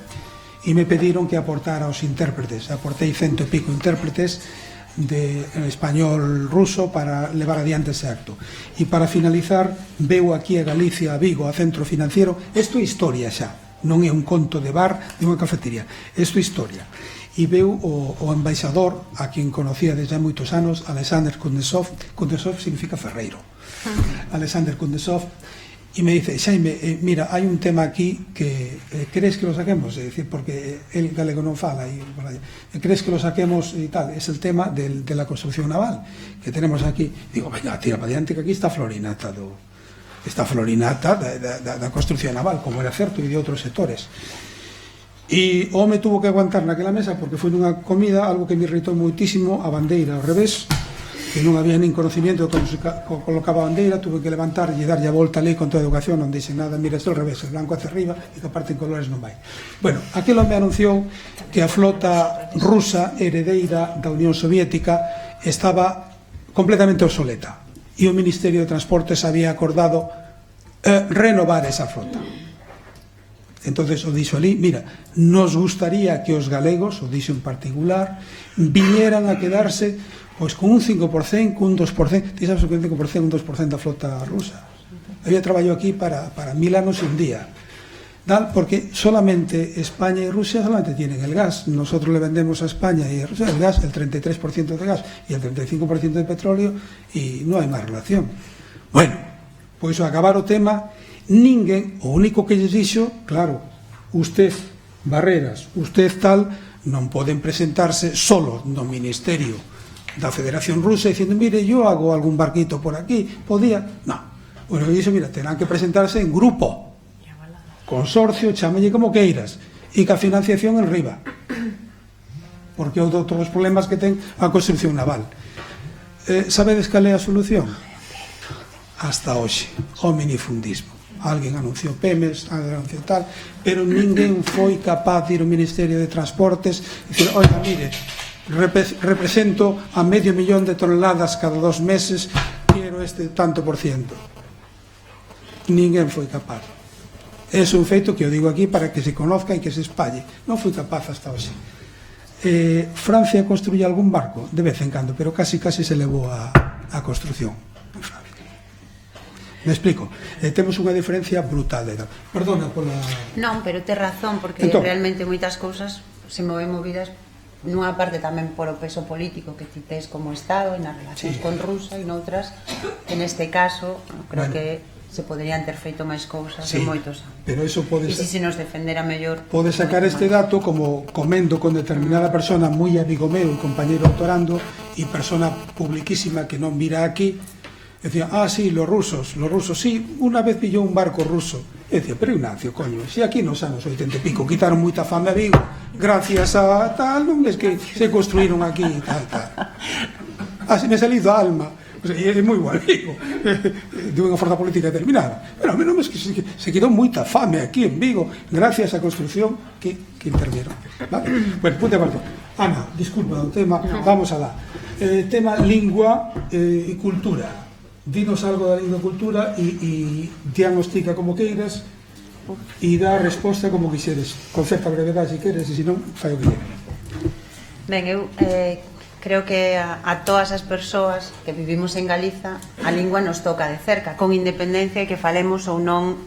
Speaker 7: E me pediron que aportara os intérpretes. Aportei 100 e pico intérpretes de español ruso para levar adiante ese acto. E para finalizar, veu aquí a Galicia, a Vigo, a Centro Financiero. Isto é historia xa, non é un conto de bar de unha cafetería, isto é historia. E veu o embaixador, a quen conocía desde hai moitos anos, Alexander Kundesov. Kundesov significa ferreiro. Alexander Kundesov. E me dice, Xaime, mira, hai un tema aquí que crees que lo saquemos, é dicir, porque el galego non fala, crees que lo saquemos e tal, é el tema de la construcción naval que tenemos aquí. Digo, venga, tira para diante, que aquí está florinata da construcción naval, como era certo, e de outros sectores. E o me tuvo que aguantar naquela mesa porque foi nunha comida algo que me irritou moitísimo, a bandeira ao revés, que non había nin conocimiento de como se colocaba a bandeira. Tuve que levantar e darlle a volta ali con toda a educación, non dixe nada, mira, isto ao revés, el blanco hacia arriba e que aparte en colores non vai. Bueno, aquilo me anunciou que a flota rusa heredeira da Unión Soviética estaba completamente obsoleta e o Ministerio de Transportes había acordado renovar esa flota. Entonces o dixo ali, mira, nos gustaría que os galegos, o dixo en particular, viñeran a quedarse pois con un 5%, con un 2%, ti sabes que un 5%, un 2% da flota rusa. Había traballo aquí para 1000 anos e un día. Porque solamente España y Rusia solamente tienen el gas. Nosotros le vendemos a España y a Rusia el gas, el 33% de gas y el 35% de petróleo, y non hai máis relación. Bueno, pois ao acabar o tema, ninguén, o único que lles dixo, claro, usted, Barreras, usted tal, non poden presentarse solo no Ministerio da Federación Rusa dicindo, mire, yo hago algún barquito por aquí, podía, no. Bueno, dixo, mira, terán que presentarse en grupo, consorcio, chámelle como queiras, e que a financiación en riba, porque é outro dos problemas que ten a construcción naval. Sabedes cal é a solución? Hasta hoxe, o minifundismo. Alguén anunciou PEMES, alguén anunciou tal, pero ninguén foi capaz de ir ao Ministerio de Transportes e dicir, oiga, mire, represento a 500.000 de toneladas cada 2 meses, quiero este tanto por ciento. Ninguén foi capaz. É un feito que eu digo aquí para que se conozca e que se espalle. Non foi capaz hasta hoxe. Francia construye algún barco de vez en cando, pero casi se levou a construcción en Francia. Me explico. Temos unha diferencia brutal de edad. Perdona pola...
Speaker 6: Non, pero tes razón, porque entón, realmente moitas cousas se moven movidas nunha parte tamén polo peso político que ti tes como Estado e nas relacións con Rusia, e noutras, en este caso, creo que se poderían ter feito máis cousas en moitos anos.
Speaker 7: Pero eso pode
Speaker 6: ser... E se nos defendera mellor...
Speaker 7: Pode sacar este dato como comendo con determinada persona moi amigo meu, compañeiro autorando, e persona publiquísima que non mira aquí, decía, sí, los rusos, sí, una vez pillou un barco ruso. E decía, pero Ignacio, coño, se aquí nos anos 80 e pico quitaron moita fame a Vigo, gracias a tal, non es que se construíron aquí e tal. Así me ha salido a alma. É moi bo amigo de unha forza política determinada, pero a menos que se quedou moita fame aquí en Vigo gracias á construcción que intervieron, vale? Bueno, punto de parte. Ana, disculpa o tema, vamos alá. Tema lingua e cultura. Dinos algo da lingua e cultura e diagnostica como queiras e dá a resposta como quixeres, con certa brevedade se queres, e se non, fai o que queres.
Speaker 6: Ben, eu creo que a todas as persoas que vivimos en Galiza a lingua nos toca de cerca, con independencia de que falemos ou non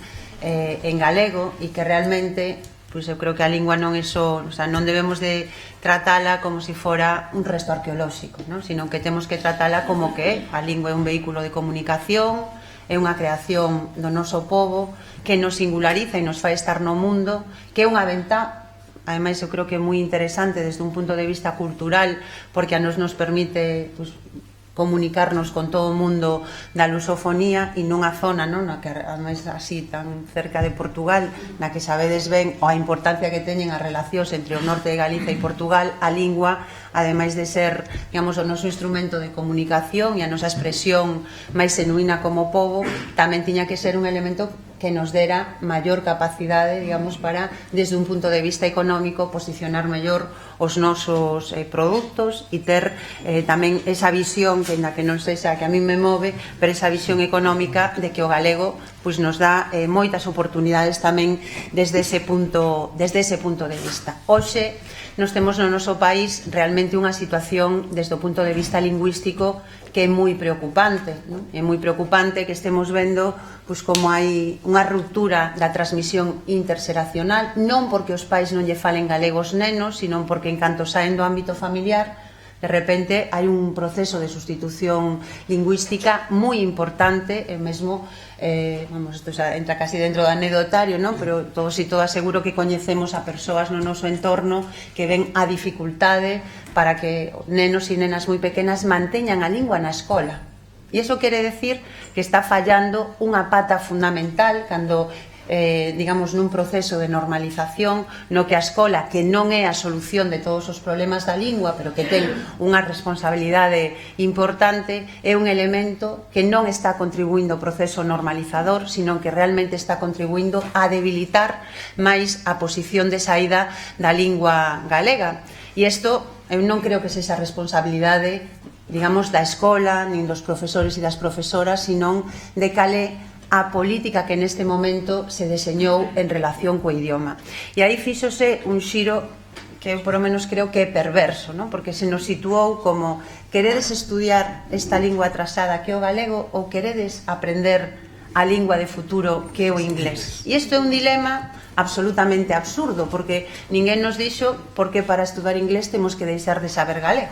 Speaker 6: en galego, e que realmente pois eu creo que a lingua non é só, o sea, non debemos de tratala como se fora un resto arqueolóxico, non? Sino que temos que tratala como que é. A lingua é un vehículo de comunicación, é unha creación do noso povo que nos singulariza e nos fai estar no mundo, que é unha ventá. Ademais, eu creo que é moi interesante desde un punto de vista cultural, porque a nos permite pues, comunicarnos con todo o mundo da lusofonía e nunha zona, non? Na que, ademais, así tan cerca de Portugal, na que sabedes ben a importancia que teñen as relacións entre o norte de Galicia e Portugal, a lingua, ademais de ser, digamos, o noso instrumento de comunicación e a nosa expresión máis genuína como povo, tamén tiña que ser un elemento que nos dera maior capacidade, digamos, para, desde un punto de vista económico, posicionar mellor os nosos produtos e ter tamén esa visión, que ainda que non sexa que a mí me move, pero esa visión económica de que o galego pois nos dá moitas oportunidades tamén desde ese punto de vista. Hoxe, nos temos no noso país realmente unha situación desde o punto de vista lingüístico que é moi preocupante, non? É moi preocupante que estemos vendo pois, como hai unha ruptura da transmisión interxeracional, non porque os pais non lle falen galego aos nenos, sino porque en canto saen do ámbito familiar, de repente hai un proceso de sustitución lingüística moi importante, e mesmo vamos, isto entra casi dentro do anedotario, non? Pero todos e todas seguro que coñecemos a persoas no noso entorno que ven a dificultade para que nenos e nenas moi pequenas manteñan a lingua na escola. E iso quere decir que está fallando unha pata fundamental cando digamos, nun proceso de normalización no que a escola, que non é a solución de todos os problemas da lingua, pero que ten unha responsabilidade importante, é un elemento que non está contribuindo ao proceso normalizador, sino que realmente está contribuindo a debilitar máis a posición de saída da lingua galega. E isto eu non creo que sexa responsabilidade, digamos, da escola, nin dos profesores e das profesoras, sino de cale a política que neste momento se deseñou en relación co idioma. E aí fíxose un xiro que eu por lo menos creo que é perverso, non? Porque se nos situou como queredes estudiar esta lingua atrasada que é o galego ou queredes aprender a lingua de futuro que é o inglés. E isto é un dilema absolutamente absurdo, porque ninguén nos dixo porque para estudar inglés temos que deixar de saber galego.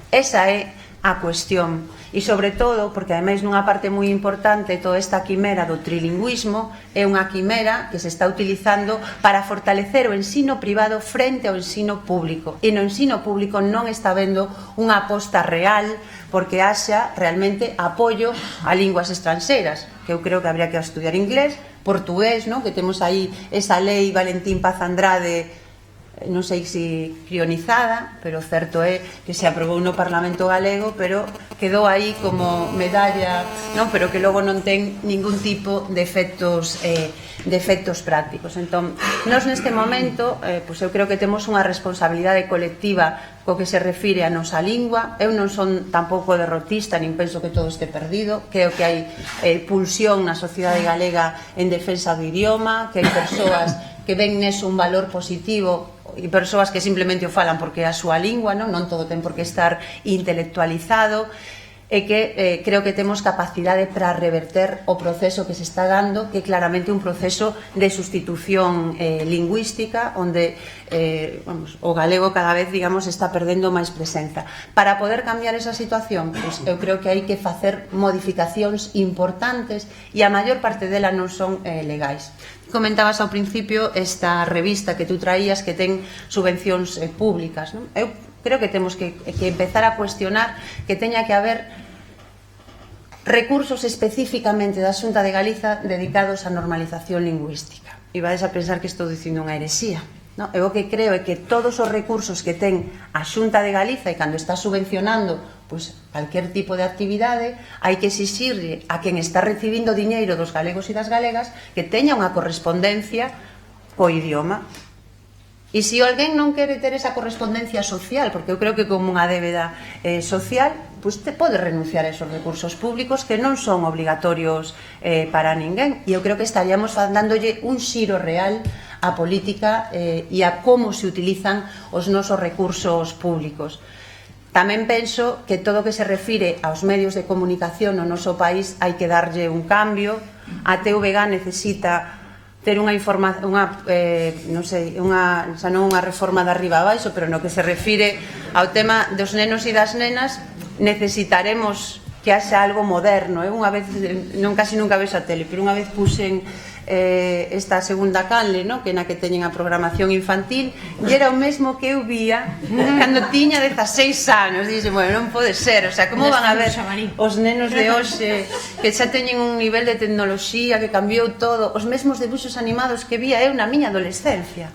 Speaker 6: Esa é a cuestión. E sobre todo, porque ademais nunha parte moi importante toda esta quimera do trilingüismo é unha quimera que se está utilizando para fortalecer o ensino privado frente ao ensino público. E no ensino público non está vendo unha aposta real porque haxa realmente apoio a linguas estranxeiras, que eu creo que habría que estudiar inglés, portugués, non? Que temos aí esa lei Valentín Paz Andrade, non sei se crionizada, pero certo é que se aprobou no Parlamento galego, pero quedou aí como medalla, non? Pero que logo non ten ningún tipo de efectos prácticos. Entón, nós neste momento, pois eu creo que temos unha responsabilidade colectiva co que se refire a nosa lingua. Eu non son tampouco derrotista, nin penso que todo este perdido. Creo que hai pulsión na sociedade galega en defensa do idioma, que hai persoas que ven neso un valor positivo e persoas que simplemente o falan porque é a súa lingua, non todo ten por que estar intelectualizado, e que creo que temos capacidade para reverter o proceso que se está dando, que é claramente un proceso de sustitución lingüística, onde o galego cada vez, digamos, está perdendo máis presenza. Para poder cambiar esa situación, pues, eu creo que hai que facer modificacións importantes e a maior parte delas non son legais. Comentabas ao principio esta revista que tú traías que ten subvencións públicas, non? Eu creo que temos que empezar a cuestionar que teña que haber recursos específicamente da Xunta de Galiza dedicados á normalización lingüística. E vais a pensar que estou dicindo unha heresía. No, eu o que creo é que todos os recursos que ten a Xunta de Galiza e cando está subvencionando pois, calquer tipo de actividade, hai que exixirle a quen está recibindo diñeiro dos galegos e das galegas que teña unha correspondencia co idioma. E se alguén non quere ter esa correspondencia social, porque eu creo que como unha débeda social, pois te pode renunciar a esos recursos públicos que non son obligatorios para ninguén. E eu creo que estaríamos dándolle un xiro real a política e a como se utilizan os nosos recursos públicos. Tamén penso que todo o que se refire aos medios de comunicación no noso país hai que darlle un cambio. A TVG necesita ter unha non sei, xa non unha reforma de arriba a baixo, pero no que se refire ao tema dos nenos e das nenas, necesitaremos que haxa algo moderno. Unha vez, casi nunca vexo a tele, pero unha vez puxen esta segunda canle, que na que teñen a programación infantil, e era o mesmo que eu vía cando tiña 16 anos. Dixe, bueno, non pode ser, o sea, como van a ver os nenos de hoxe que xa teñen un nivel de tecnoloxía que cambiou todo, os mesmos debuxos animados que vía eu na miña adolescencia.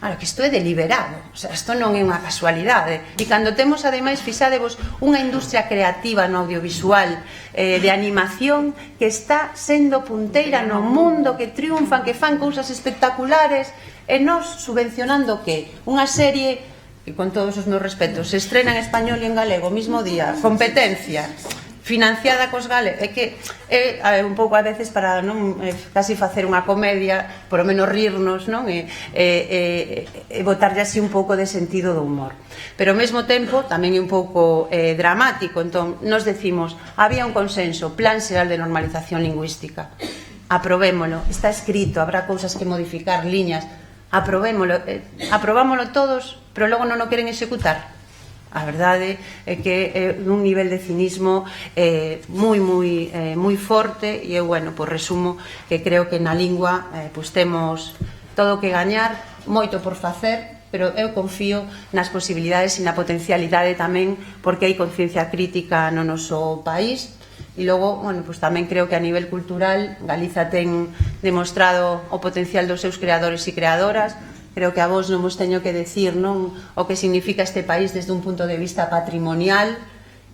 Speaker 6: Claro, que isto é deliberado, o sea, isto non é unha casualidade. E cando temos, ademais, fixadevos, unha industria creativa no audiovisual, de animación, que está sendo punteira no mundo, que triunfan, que fan cousas espectaculares, e nós subvencionando que unha serie, que con todos os meus respetos, se estrena en español e en galego o mismo día, competencia, financiada cos galegos, é que é un pouco a veces para non casi facer unha comedia, por lo menos rirnos, non? E botarlle así un pouco de sentido do humor. Pero ao mesmo tempo tamén é un pouco dramático. Entón, nos decimos, había un consenso, Plan Xeral de Normalización Lingüística, aprobémolo, está escrito, habrá cousas que modificar, liñas, aprobámolo todos, pero logo non o queren executar. A verdade é que é un nivel de cinismo moi forte, e eu, bueno, pues resumo que creo que na lingua temos todo o que gañar, moito por facer, pero eu confío nas posibilidades e na potencialidade tamén, porque hai conciencia crítica no noso país. E logo, bueno, pues tamén creo que a nivel cultural Galiza ten demostrado o potencial dos seus creadores e creadoras. Creo que a vos non vos teño que decir, non, o que significa este país desde un punto de vista patrimonial,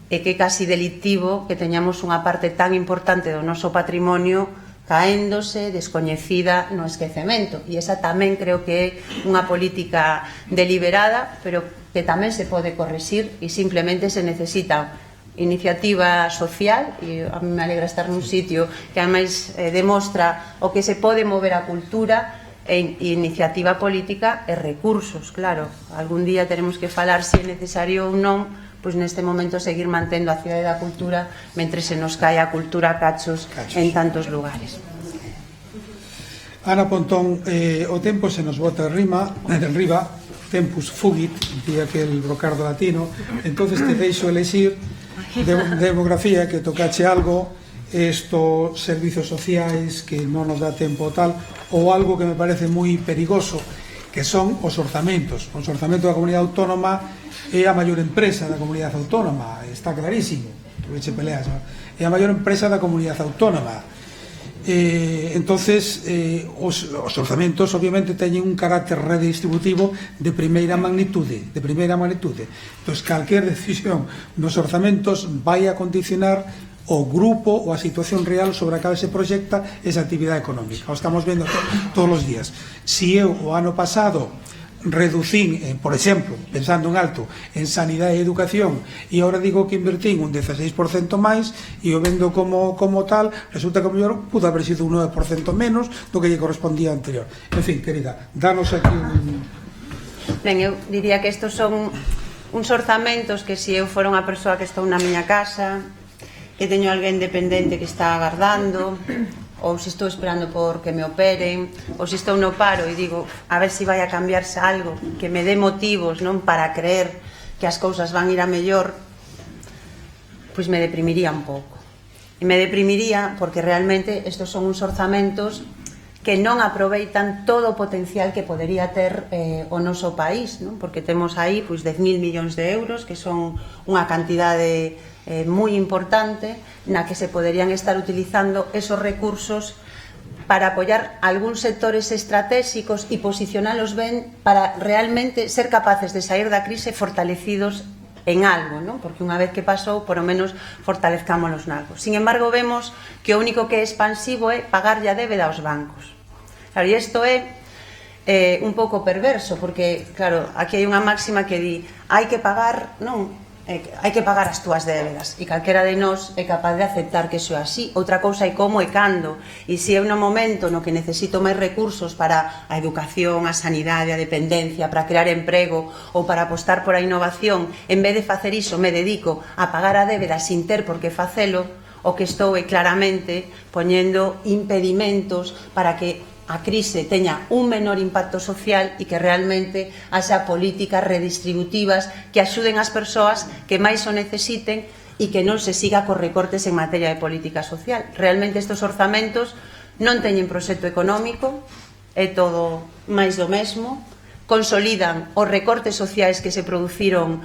Speaker 6: e que é casi delictivo que teñamos unha parte tan importante do noso patrimonio caéndose, descoñecida no esquecemento. E esa tamén creo que é unha política deliberada, pero que tamén se pode correxir, e simplemente se necesita iniciativa social. E a mí me alegra estar nun sitio que ademais demostra o que se pode mover a cultura, e iniciativa política e recursos. Claro, algún día teremos que falar se é necesario ou non, pois neste momento seguir mantendo a cidade da cultura mentre se nos cae a cultura a cachos en tantos lugares.
Speaker 7: Ana Pontón, o tempo se nos bota riba, tempus fugit, día que el brocardo latino, entonces te deixo elexir demografía, que tocache algo, estos servizos sociais que non nos dá tempo tal, ou algo que me parece moi perigoso, que son os orzamentos. O orzamento da comunidade autónoma é a maior empresa da comunidade autónoma, está clarísimo, porque che peleas, non? É a maior empresa da comunidade autónoma. Entonces, os orzamentos obviamente teñen un carácter redistributivo de primeira magnitude. Entón, calquer decisión nos orzamentos vai a condicionar o grupo ou a situación real sobre a cal se proxecta esa actividade económica. O estamos vendo todos os días. Si eu o ano pasado reducín, por exemplo, pensando en alto, en sanidade e educación, e agora digo que invertín un 16% máis, e o vendo como tal, resulta que o mellor pudo haber sido un 9% menos do que lle correspondía anterior. En fin, querida, danos aquí un...
Speaker 6: Ben, eu diría que estos son uns orzamentos que se eu fora unha persoa que estou na miña casa, que teño alguén dependente que está agardando, ou se estou esperando por que me operen, ou se estou no paro e digo, a ver se vai a cambiarse algo que me dé motivos, non, para creer que as cousas van ir a mellor, pois me deprimiría un pouco. E me deprimiría porque realmente estos son uns orzamentos que non aproveitan todo o potencial que podería ter o noso país, non? Porque temos aí 10.000 millóns de euros, que son unha cantidade moi importante, na que se poderían estar utilizando esos recursos para apoiar algúns sectores estratégicos e posicionalos ben para realmente ser capaces de sair da crise fortalecidos en algo, non? Porque unha vez que pasou, por lo menos fortalezcámonos nalgo. Sin embargo, vemos que o único que é expansivo é pagarlle a débeda aos bancos. Claro, e isto é un pouco perverso, porque, claro, aquí hai unha máxima que di hai que pagar, non? Hai que pagar as túas débedas, e calquera de nós é capaz de aceptar que iso é así. Outra cousa é como e cando, e se é un momento no que necesito máis recursos para a educación, a sanidade, a dependencia, para crear emprego ou para apostar por a innovación, en vez de facer iso me dedico a pagar a débeda sin ter por que facelo, o que estou é claramente poñendo impedimentos para que a crise teña un menor impacto social e que realmente haxa políticas redistributivas que axuden as persoas que máis o necesiten e que non se siga cos recortes en materia de política social. Realmente estes orzamentos non teñen proxecto económico, é todo máis do mesmo, consolidan os recortes sociais que se produciron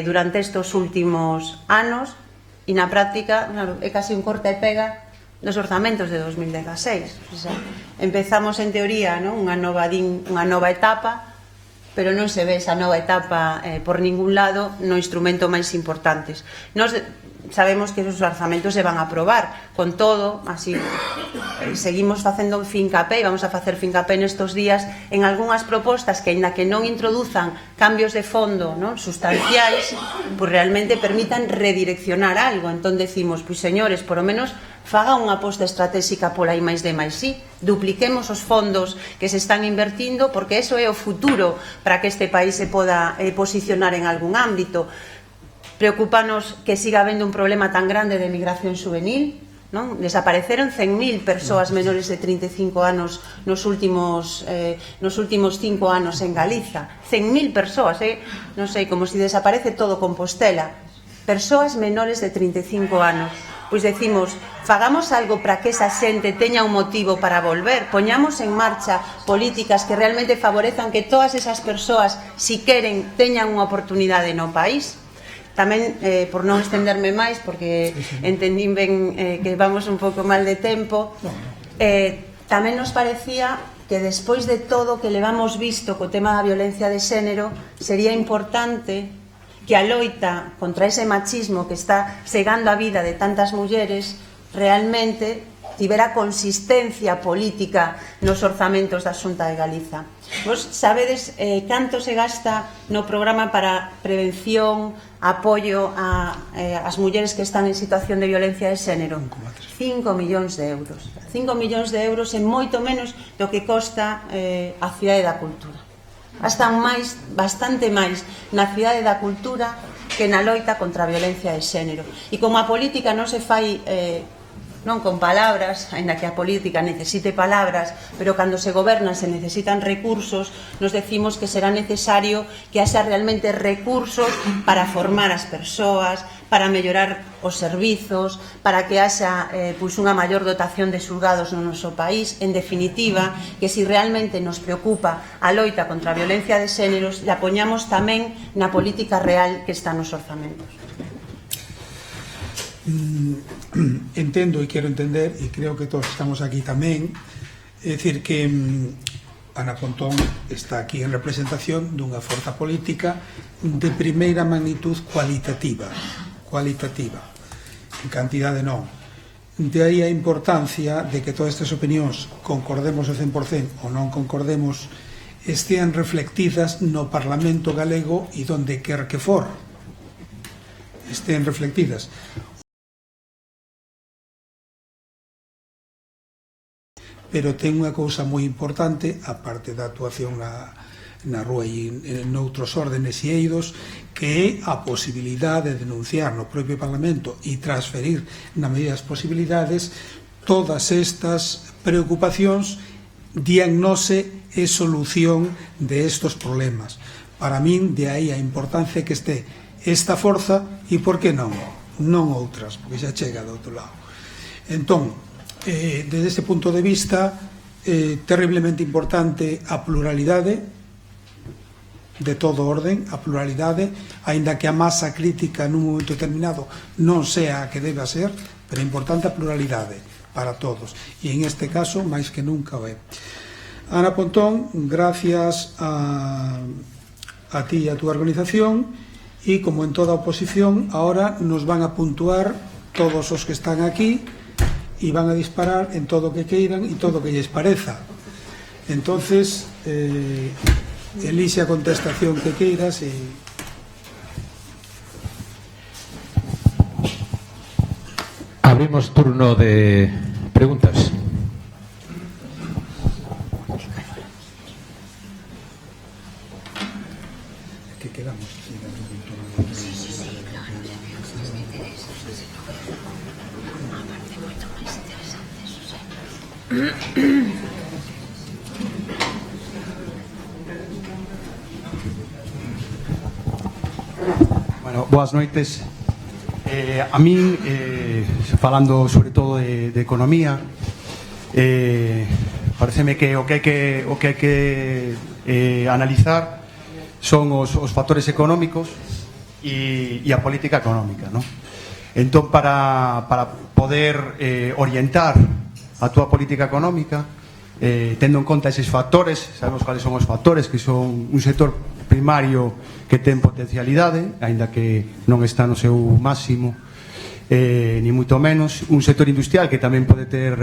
Speaker 6: durante estes últimos anos e na práctica é casi un corta e pega dos orzamentos de 2016. O sea, empezamos en teoría, ¿no?, unha nova etapa, pero non se ve esa nova etapa por ningún lado no instrumento máis importantes. Nos sabemos que os orzamentos se van a aprobar, con todo, así seguimos facendo fincapé e vamos a facer fincapé nestes días en algunhas propostas que, aínda que non introduzan cambios de fondo, ¿no?, sustanciais, pues realmente permitan redireccionar algo. Entón decimos, pois señores, por lo menos faga unha aposta estratégica pola I+D+I, dupliquemos os fondos que se están invertindo, porque eso é o futuro para que este país se poda posicionar en algún ámbito. Preocúpanos que siga habendo un problema tan grande de migración juvenil, non? Desapareceron 100.000 persoas menores de 35 anos nos últimos 5 anos en Galiza. 100.000 persoas, non sei, como se desaparece todo Compostela. Persoas menores de 35 anos. Pois decimos, fagamos algo para que esa xente teña un motivo para volver, poñamos en marcha políticas que realmente favorezan que todas esas persoas, si queren, teñan unha oportunidade no país. Tamén, por non estenderme máis, porque entendín ben que vamos un pouco mal de tempo, tamén nos parecía que despois de todo que levamos visto co tema da violencia de xénero, sería importante que a loita contra ese machismo que está cegando a vida de tantas mulleres realmente tivera consistencia política nos orzamentos da Xunta de Galiza. Vos sabedes canto se gasta no programa para prevención, apoio ás mulleres que están en situación de violencia de xénero? 5 millóns de euros. 5 millóns de euros é moito menos do que costa a Cidade da Cultura. Gastan máis, bastante máis na Cidade da Cultura que na loita contra a violencia de xénero. E como a política non se fai non con palabras, aínda que a política necesite palabras, pero cando se goberna se necesitan recursos, nos decimos que será necesario que haxa realmente recursos para formar as persoas, para mellorar os servizos, para que haxa unha maior dotación de xulgados no noso país. En definitiva, que se realmente nos preocupa a loita contra a violencia de xéneros, la poñamos tamén na política real que está nos orzamentos.
Speaker 7: Entendo e quero entender, e creo que todos estamos aquí tamén, é dicir que Ana Pontón está aquí en representación dunha forza política de primeira magnitud cualitativa, en cantidade non. De aí a importancia de que todas estas opinións, concordemos ao 100% ou non concordemos, estean reflectidas no Parlamento galego e donde quer que for estean reflectidas. Pero ten unha cousa moi importante, aparte da actuación na rúa e noutros órdenes e eidos, que é a posibilidade de denunciar no propio Parlamento e transferir na medida das posibilidades todas estas preocupacións, diagnose e solución de estos problemas. Para min, de aí a importancia que este esta forza e, por que non outras, porque xa chega do outro lado. Entón, desde este punto de vista, terriblemente importante a pluralidade de todo orden, a pluralidade, aínda que a masa crítica nun momento determinado non sea a que deba ser, pero é importante a pluralidade para todos, e en este caso máis que nunca o é. Ana Pontón, gracias a ti e a túa organización, e como en toda oposición, ahora nos van a puntuar todos os que están aquí e van a disparar en todo o que queiran e todo o que lles pareza. Entonces, elixe a contestación que queiras e...
Speaker 1: Abrimos turno de preguntas.
Speaker 7: ¿Qué quedamos?
Speaker 8: Bueno, boas noites. A min, falando sobre todo de economía, pareceme que o que hai que analizar son os factores económicos e a política económica, ¿no? Entón, para poder orientar a túa política económica, tendo en conta eses factores, sabemos cuáles son os factores, que son un sector primario que ten potencialidade, aínda que non está no seu máximo, ni moito menos, un sector industrial que tamén pode ter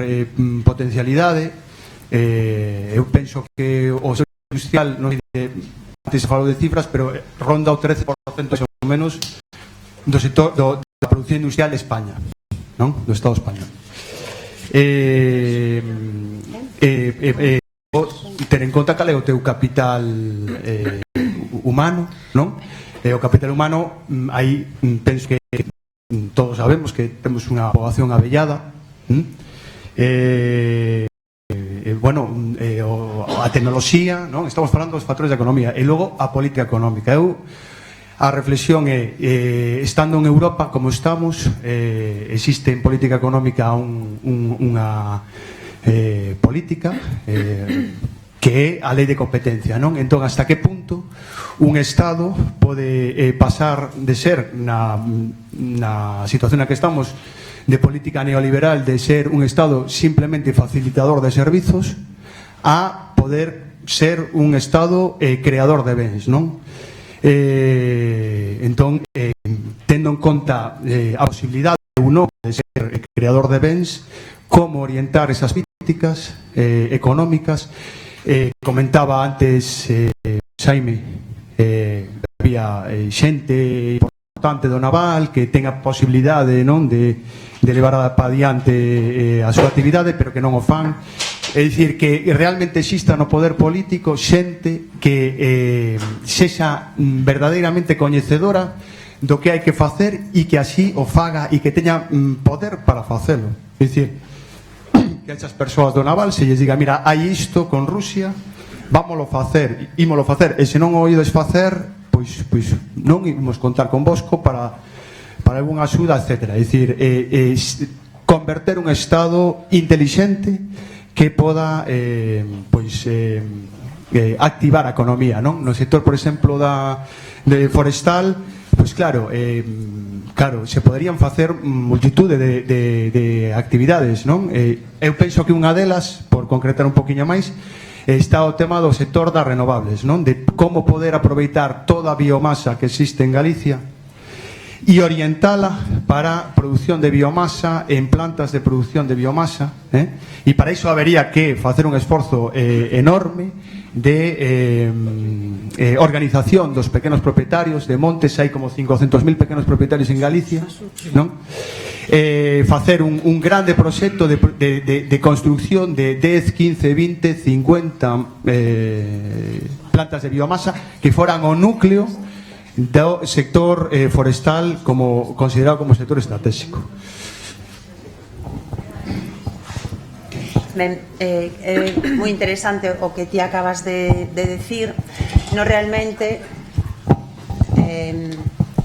Speaker 8: potencialidade. Eu penso que o sector industrial, non antes se falou de cifras, pero ronda o 13% ou menos do sector da produción industrial de España, non? Do Estado español. Ter en conta cal é o teu capital humano, non? O capital humano, aí penso que todos sabemos que temos unha poboación avellada, bueno, a tecnoloxía, non? Estamos falando dos factores de economía e logo a política económica. A reflexión é, estando en Europa como estamos, existe en política económica unha política que é a lei de competencia, non? Entón, hasta que punto un Estado pode pasar de ser na situación na que estamos de política neoliberal, de ser un Estado simplemente facilitador de servizos, a poder ser un Estado creador de bens, non? Entón, tendo en conta a posibilidade ou non de ser creador de bens, como orientar esas políticas económicas. Comentaba antes Xaime, había xente importante do naval que ten a posibilidade, non, de levar para adiante a súa actividade, pero que non o fan. É dicir, que realmente exista no poder político xente que sexa verdadeiramente coñecedora do que hai que facer e que así o faga e que teña poder para facelo. É dicir, que a esas persoas do naval se lles diga, mira, hai isto con Rusia, vámolo facer, ímolo facer, e se non o ides facer, pois non imos contar con vosco para algunha axuda, etc. É dicir, converter un Estado intelixente que poda activar a economía, non? No sector, por exemplo, de forestal, pois claro, se poderían facer multitude de actividades, non? Eu penso que unha delas, por concretar un poquinho máis, está o tema do sector das renovables, non? De como poder aproveitar toda a biomasa que existe en Galicia e orientala para produción de biomasa en plantas de produción de biomasa, e para iso habería que facer un esforzo enorme de organización dos pequenos propietarios de montes. Hai como 500.000 pequenos propietarios en Galicia, non? Facer un grande proxecto de construcción de 10, 15, 20, 50 plantas de biomasa que foran o núcleo do sector forestal como considerado como sector estratégico.
Speaker 6: Ben, moi interesante o que ti acabas de decir. No, realmente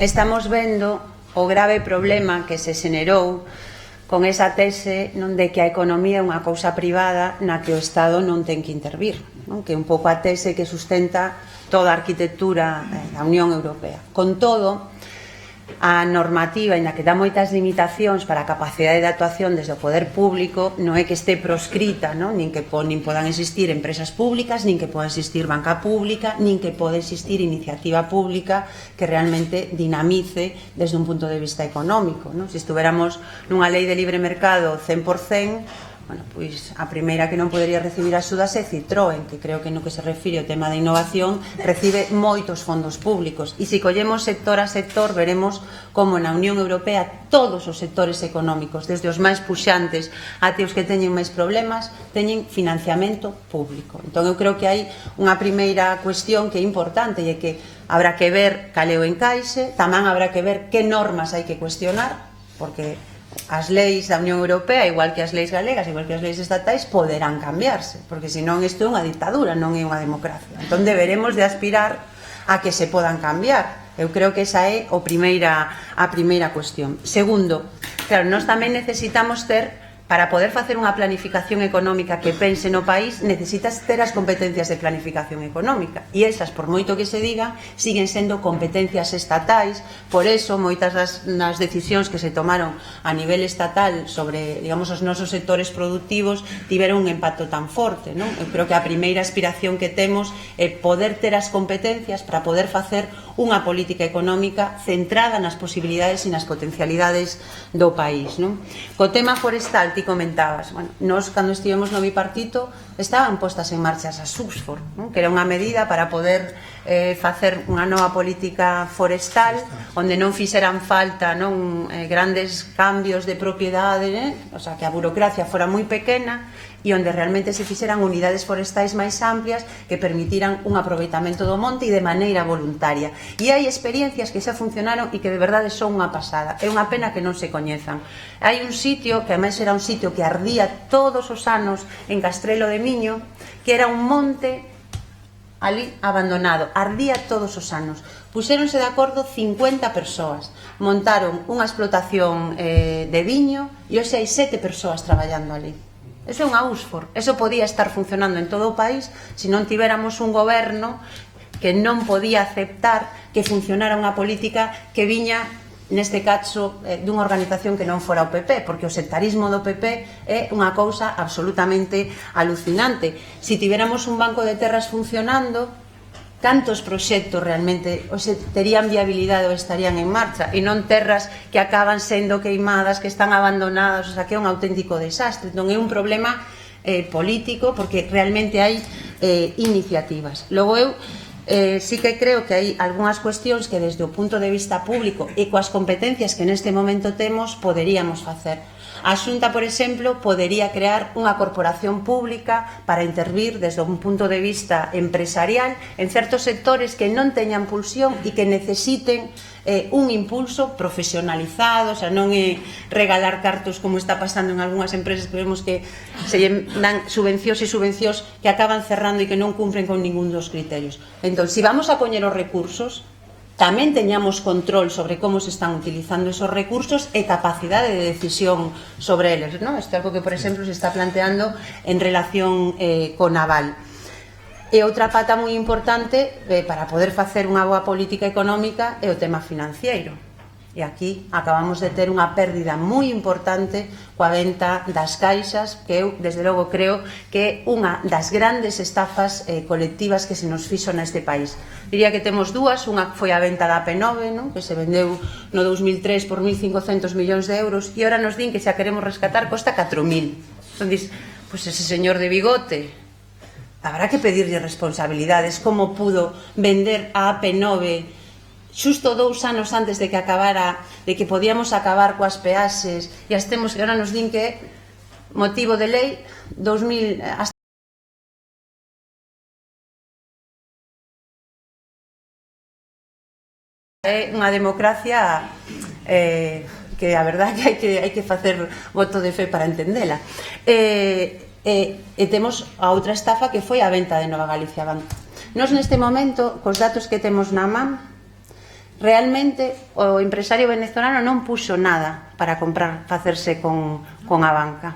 Speaker 6: estamos vendo o grave problema que se xenerou con esa tese, non, de que a economía é unha cousa privada na que o Estado non ten que intervir, non? Que é un pouco a tese que sustenta toda a arquitectura da Unión Europea. Con todo, a normativa, en a que dá moitas limitacións para a capacidade de actuación desde o poder público, non é que este proscrita, non? Nin podan existir empresas públicas, nin que poda existir banca pública, nin que poda existir iniciativa pública que realmente dinamice desde un punto de vista económico, non? Se estuveramos nunha lei de libre mercado 100%, bueno, pois a primeira que non podería recibir axudas é Citroën, que creo que no que se refire ao tema da innovación recibe moitos fondos públicos. E se collemos sector a sector, veremos como na Unión Europea todos os sectores económicos, desde os máis puxantes até os que teñen máis problemas, teñen financiamento público. Entón eu creo que hai unha primeira cuestión que é importante, e é que habrá que ver cal é o encaixe, tamén habrá que ver que normas hai que cuestionar, porque as leis da Unión Europea, igual que as leis galegas, igual que as leis estatais, poderán cambiarse, porque senón isto é unha dictadura, non é unha democracia. Entón deberemos de aspirar a que se podan cambiar, Eu creo que esa é a primeira cuestión. Segundo, claro, nós tamén necesitamos ter, para poder facer unha planificación económica que pense no país, necesitas ter as competencias de planificación económica. E esas, por moito que se diga, siguen sendo competencias estatais. Por eso, moitas das decisións que se tomaron a nivel estatal sobre, digamos, os nosos sectores productivos tiveron un impacto tan forte, non? Eu creo que a primeira aspiración que temos é poder ter as competencias para poder facer unha política económica centrada nas posibilidades e nas potencialidades do país, non? Co tema forestal, ti comentabas, bueno, nós cando estivemos no bipartito estaban postas en marcha as Oxford, non? Que era unha medida para poder facer unha nova política forestal onde non fixeran falta, non, grandes cambios de propiedade, o sea, que a burocracia fora moi pequena e onde realmente se fixeran unidades forestais máis amplias que permitiran un aproveitamento do monte e de maneira voluntaria. E hai experiencias que xa funcionaron e que de verdade son unha pasada. É unha pena que non se coñezan. Hai un sitio, que ademais era un sitio que ardía todos os anos en Castrelo de Miño, que era un monte ali abandonado, ardía todos os anos. Puxéronse de acordo 50 persoas, montaron unha explotación de viño e hoxe hai 7 persoas traballando ali. Eso é unha Oxford. Eso podía estar funcionando en todo o país se non tiveramos un goberno que non podía aceptar que funcionara unha política que viña, neste caso, dunha organización que non fora o PP, porque o sectarismo do PP é unha cousa absolutamente alucinante. Se tiveramos un banco de terras funcionando, cantos proxectos realmente terían viabilidade ou estarían en marcha, e non terras que acaban sendo queimadas, que están abandonadas, o sea, que é un auténtico desastre. Non é un problema político, porque realmente hai iniciativas. Logo, eu sí que creo que hai algunhas cuestións que desde o punto de vista público e coas competencias que neste momento temos poderíamos facer. A Xunta, por exemplo, podería crear unha corporación pública para intervir desde un punto de vista empresarial en certos sectores que non teñan pulsión e que necesiten un impulso profesionalizado, o sea, non é regalar cartos como está pasando en algunhas empresas que vemos que se dan subvencións e subvencións que acaban cerrando e que non cumpren con ningún dos criterios. Entón, se vamos a poñer os recursos, tamén teñamos control sobre como se están utilizando esos recursos e capacidade de decisión sobre eles, non? Isto é algo que, por exemplo, se está planteando en relación con Naval. E outra pata moi importante para poder facer unha boa política económica é o tema financiero. E aquí acabamos de ter unha pérdida moi importante coa venta das caixas, que eu, desde logo, creo que é unha das grandes estafas colectivas que se nos fixo neste país. Diría que temos dúas, unha foi a venta da P9, non? Que se vendeu no 2003 por 1.500 millóns de euros, e ahora nos din que se a queremos rescatar costa 4.000. Entón, pois ese señor de bigote, habrá que pedirle responsabilidades. Como pudo vender a AP9 xusto 2 anos antes de que acabara, de que podíamos acabar coas peaxes, e ahora nos din que motivo de lei 2000 hasta é unha democracia que a verdade que hai que facer voto de fe para entendela. E temos a outra estafa que foi a venta de Nova Galicia Banco. Nós neste momento, cos datos que temos na man, realmente o empresario venezolano non puxo nada para comprar, facerse con a banca,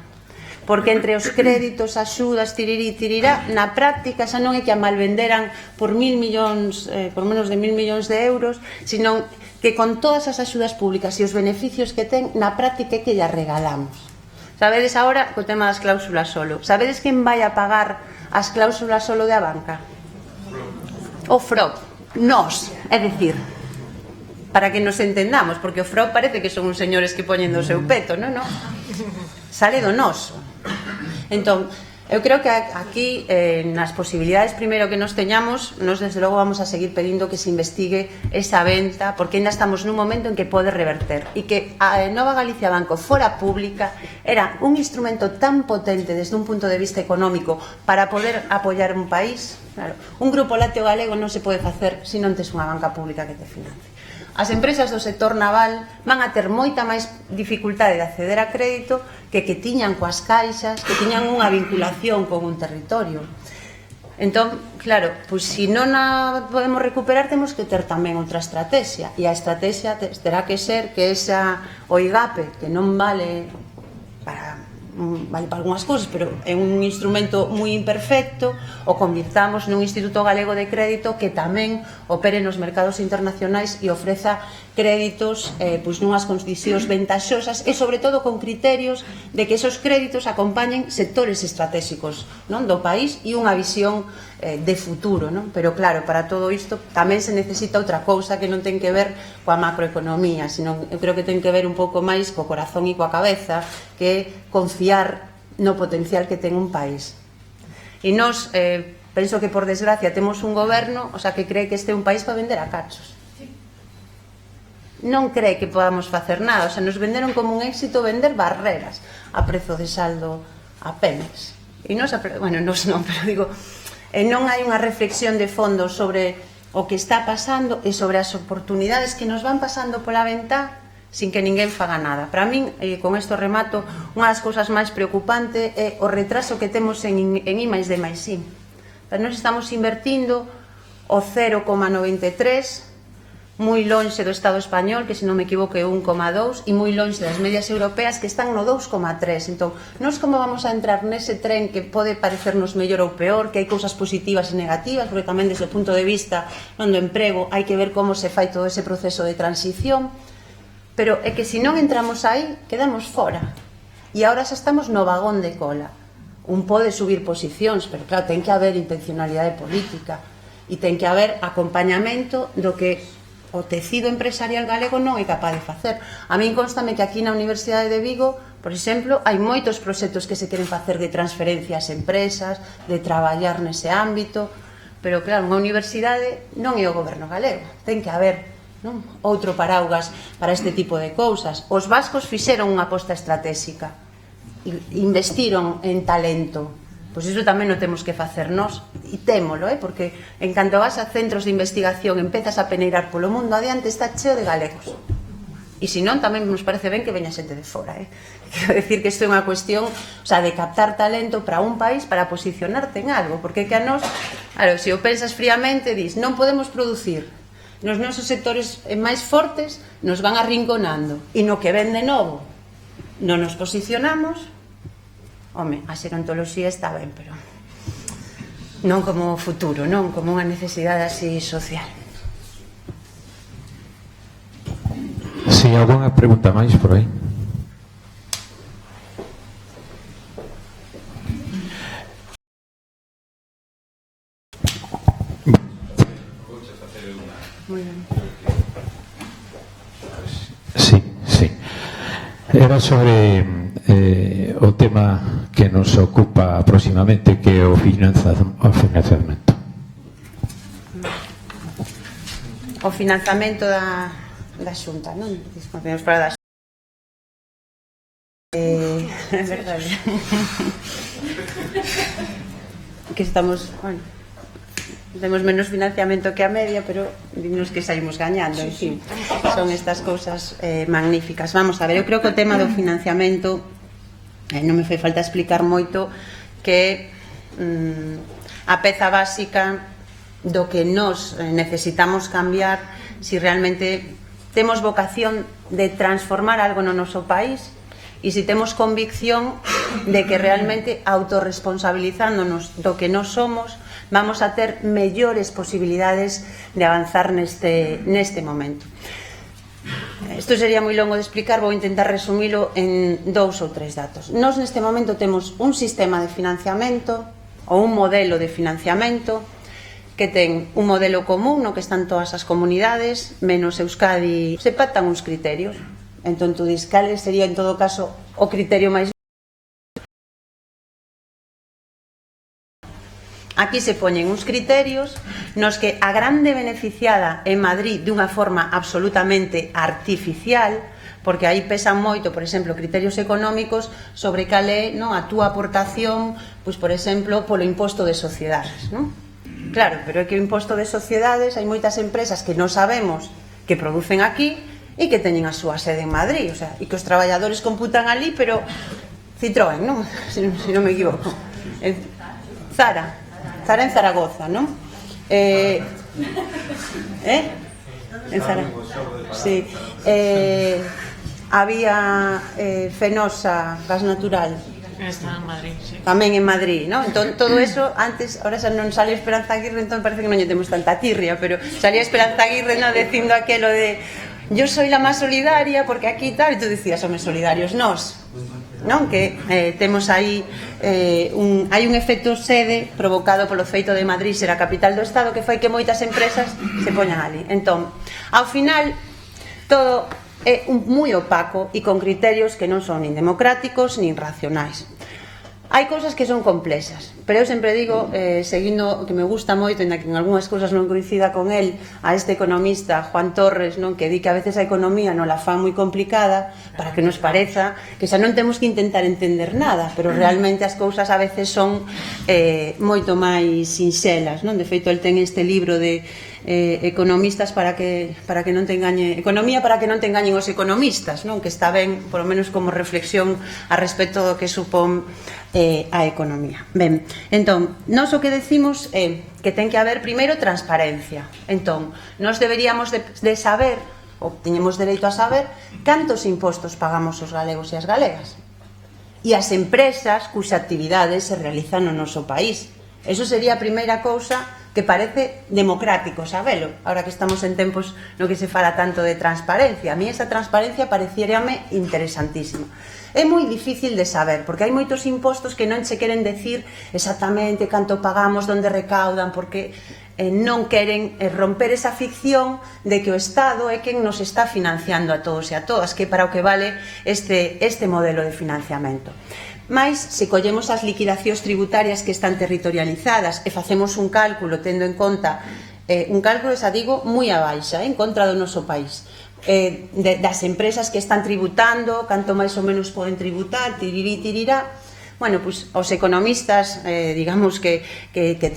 Speaker 6: porque entre os créditos, axudas, tirirí, tirirá, na práctica xa non é que a malvenderan por 1.000 millóns, por menos de 1.000 millóns de euros, sino que con todas as axudas públicas e os beneficios que ten, na práctica é que lle regalamos. Sabedes agora co tema das cláusulas solo, sabedes quen vai a pagar as cláusulas solo de a banca? O FROB, nós, é dicir, para que nos entendamos, porque o FROB parece que son uns señores que poñen do seu peto, non? Sale do noso. Entón, eu creo que aquí, nas posibilidades primeiro que nos teñamos, nos desde logo vamos a seguir pedindo que se investigue esa venta, porque ainda estamos nun momento en que pode reverter, e que a Nova Galicia Banco fora pública era un instrumento tan potente desde un punto de vista económico para poder apoiar un país. Claro, un grupo lácteo galego non se pode facer se non tes unha banca pública que te financie. As empresas do sector naval van a ter moita máis dificultade de acceder a crédito que tiñan coas caixas, que tiñan unha vinculación con un territorio. Entón, claro, pois se non a podemos recuperar, temos que ter tamén outra estrategia, e a estrategia terá que ser que esa o IGAPE, que non vale para algunhas cousas, pero é un instrumento moi imperfecto, o convirtamos nun Instituto Galego de Crédito que tamén opere nos mercados internacionais e ofreza créditos pois nunhas condicións ventaxosas e sobre todo con criterios de que esos créditos acompañen sectores estratégicos, non, do país e unha visión de futuro, non? Pero claro, para todo isto tamén se necesita outra cousa que non ten que ver coa macroeconomía, sino eu creo que ten que ver un pouco máis co corazón e coa cabeza, que é confiar no potencial que ten un país. E nós, penso que por desgracia temos un goberno, o sea, que cree que este é un país para vender a cachos. Non cree que podamos facer nada, o sea, nos venderon como un éxito vender barreras a prezo de saldo a Pemex. E nos, bueno, nos non, pero digo, non hai unha reflexión de fondo sobre o que está pasando e sobre as oportunidades que nos van pasando pola ventá sin que ninguén faga nada. Para min, con isto remato, unha das cousas máis preocupantes é o retraso que temos en I+D+I. Nos estamos invertindo o 0,93, moi lonxe do Estado español, que se non me equivoco é 1,2, e moi lonxe das medias europeas que están no 2,3. Entón, nós como vamos a entrar nese tren que pode parecernos mellor ou peor, que hai cousas positivas e negativas, porque tamén desde o punto de vista do emprego hai que ver como se fai todo ese proceso de transición, pero é que se non entramos aí, quedamos fora. E agora xa estamos no vagón de cola. Un pode subir posicións, pero claro, ten que haber intencionalidade política e ten que haber acompañamento do que o tecido empresarial galego non é capaz de facer. A min constame que aquí na Universidade de Vigo, por exemplo, hai moitos proxectos que se queren facer de transferencia ás empresas, de traballar nese ámbito, pero claro, unha universidade non é o goberno galego, ten que haber, non, outro paraugas para este tipo de cousas. Os vascos fixeron unha aposta estratégica, investiron en talento. Pois iso tamén non temos que facer nós, e témolo, porque en canto vas a centros de investigación empezas a peneirar polo mundo adiante, está cheo de galegos. E se non, tamén nos parece ben que veña xente de fora. Quero decir que isto é unha cuestión, o sea, de captar talento para un país para posicionarte en algo, porque que a nós, claro, se o pensas fríamente, dis, non podemos producir, nos nosos sectores máis fortes nos van arrinconando, e no que ven de novo non nos posicionamos. Home, a xerontoloxía está ben, pero non como futuro, non como unha necesidade así social.
Speaker 1: Si, alguna pregunta máis por aí? Sí, sí. Era sobre o tema que nos ocupa próximamente, que é o financiamento.
Speaker 6: O financiamento da Xunta, non? Disculpemos para da Xunta. É verdade. Que estamos, bueno, temos menos financiamento que a media, pero dignos que saímos gañando, en fin, son estas cousas magníficas. Vamos a ver, eu creo que o tema do financiamento non me fai falta explicar moito que a peza básica do que nos necesitamos cambiar se realmente temos vocación de transformar algo no noso país e se temos convicción de que realmente autorresponsabilizándonos do que nós somos vamos a ter mellores posibilidades de avanzar neste momento. Isto sería moi longo de explicar, vou intentar resumilo en 2 ou 3 datos. Nós neste momento temos un sistema de financiamento ou un modelo de financiamento que ten un modelo común no que están todas as comunidades, menos Euskadi, se pactan uns criterios. Entón, tú dis, cal sería en todo caso o criterio máis. Aquí se poñen uns criterios nos que a grande beneficiada en Madrid dunha forma absolutamente artificial, porque aí pesan moito, por exemplo, criterios económicos sobre cal é, non, a túa aportación, pois, por exemplo, polo imposto de sociedades, non? Claro, pero é que o imposto de sociedades hai moitas empresas que non sabemos que producen aquí e que teñen a súa sede en Madrid, o sea, e que os traballadores computan ali, pero Citroën, non? Se non me equivoco. Zara, estará en Zaragoza, non? En Zaragoza. Sí. Había Fenosa, gas natural.
Speaker 5: Está en Madrid, sí.
Speaker 6: Tamén en Madrid, ¿no? Entón, todo eso, antes, ahora xa non salía Esperanza Aguirre, entón parece que non lle temos tanta tirria, pero salía Esperanza Aguirre, ¿no?, dicindo aquelo de yo soy la más solidaria porque aquí tal, e tú dicías, somos solidarios nós, non? Que temos aí hai un efecto sede provocado polo feito de Madrid ser a capital do Estado que fai que moitas empresas se poñan ali. Entón, ao final, todo é moi opaco e con criterios que non son nin democráticos nin racionais. Hai cousas que son complexas, pero eu sempre digo, seguindo que me gusta moito, en que en algunhas cousas non coincida con el, a este economista Juan Torres, non, que di que a veces a economía non la fan moi complicada para que nos pareza que xa non temos que intentar entender nada, pero realmente as cousas a veces son moito máis sinxelas, non? De feito, el ten este libro de economistas para que non te engañe, economía para que non te engañen os economistas, non? Que está ben, por lo menos como reflexión a respecto do que supón a economía. Ben, entón, nós o que decimos é que ten que haber primeiro transparencia. Entón, nós deberíamos de saber, ou teñemos dereito a saber, cantos impostos pagamos os galegos e as galegas e as empresas cuxa actividade se realizan no noso país. Eso sería a primeira cousa que parece democrático sabelo, ahora que estamos en tempos no que se fala tanto de transparencia. A mí esa transparencia pareciérame interesantísima. É moi difícil de saber, porque hai moitos impostos que non se queren decir exactamente canto pagamos, onde recaudan, porque non queren romper esa ficción de que o Estado é quen nos está financiando a todos e a todas, que para o que vale este modelo de financiamento. Mais, se collemos as liquidacións tributarias que están territorializadas e facemos un cálculo tendo en conta un cálculo, xa digo, moi a baixa en contra do noso país, das empresas que están tributando, canto máis ou menos poden tributar, tirirí, tirirá. Bueno, pois os economistas, digamos que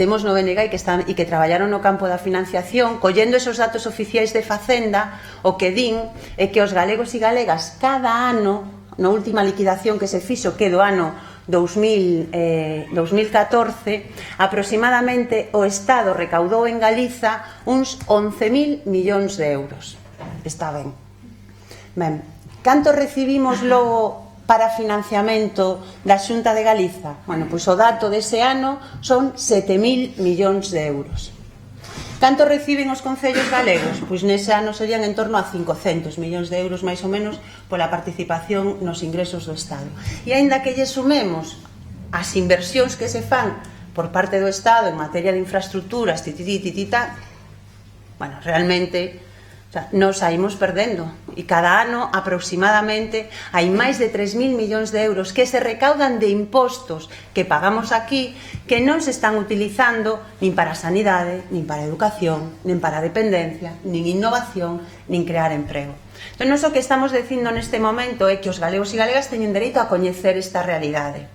Speaker 6: temos no BNG e que traballaron no campo da financiación, collendo esos datos oficiais de Facenda, o que din é que os galegos e galegas cada ano, na última liquidación que se fixo, que do ano 2014, aproximadamente o Estado recaudou en Galiza uns 11.000 millóns de euros. Está ben. Ben, canto recibimos logo para financiamento da Xunta de Galiza? Bueno, pois o dato dese ano son 7.000 millóns de euros. Canto reciben os concellos galegos? Pois nese ano serían en torno a 500 millóns de euros, máis ou menos, pola participación nos ingresos do Estado. E aínda que lle sumemos as inversións que se fan por parte do Estado en materia de infraestructuras, bueno, realmente nos saímos perdendo, e cada ano aproximadamente hai máis de 3.000 millóns de euros que se recaudan de impostos que pagamos aquí, que non se están utilizando nin para a sanidade, nin para a educación, nin para a dependencia, nin innovación, nin crear emprego. Entón, o que estamos dicindo neste momento é que os galegos e galegas teñen dereito a coñecer esta realidade.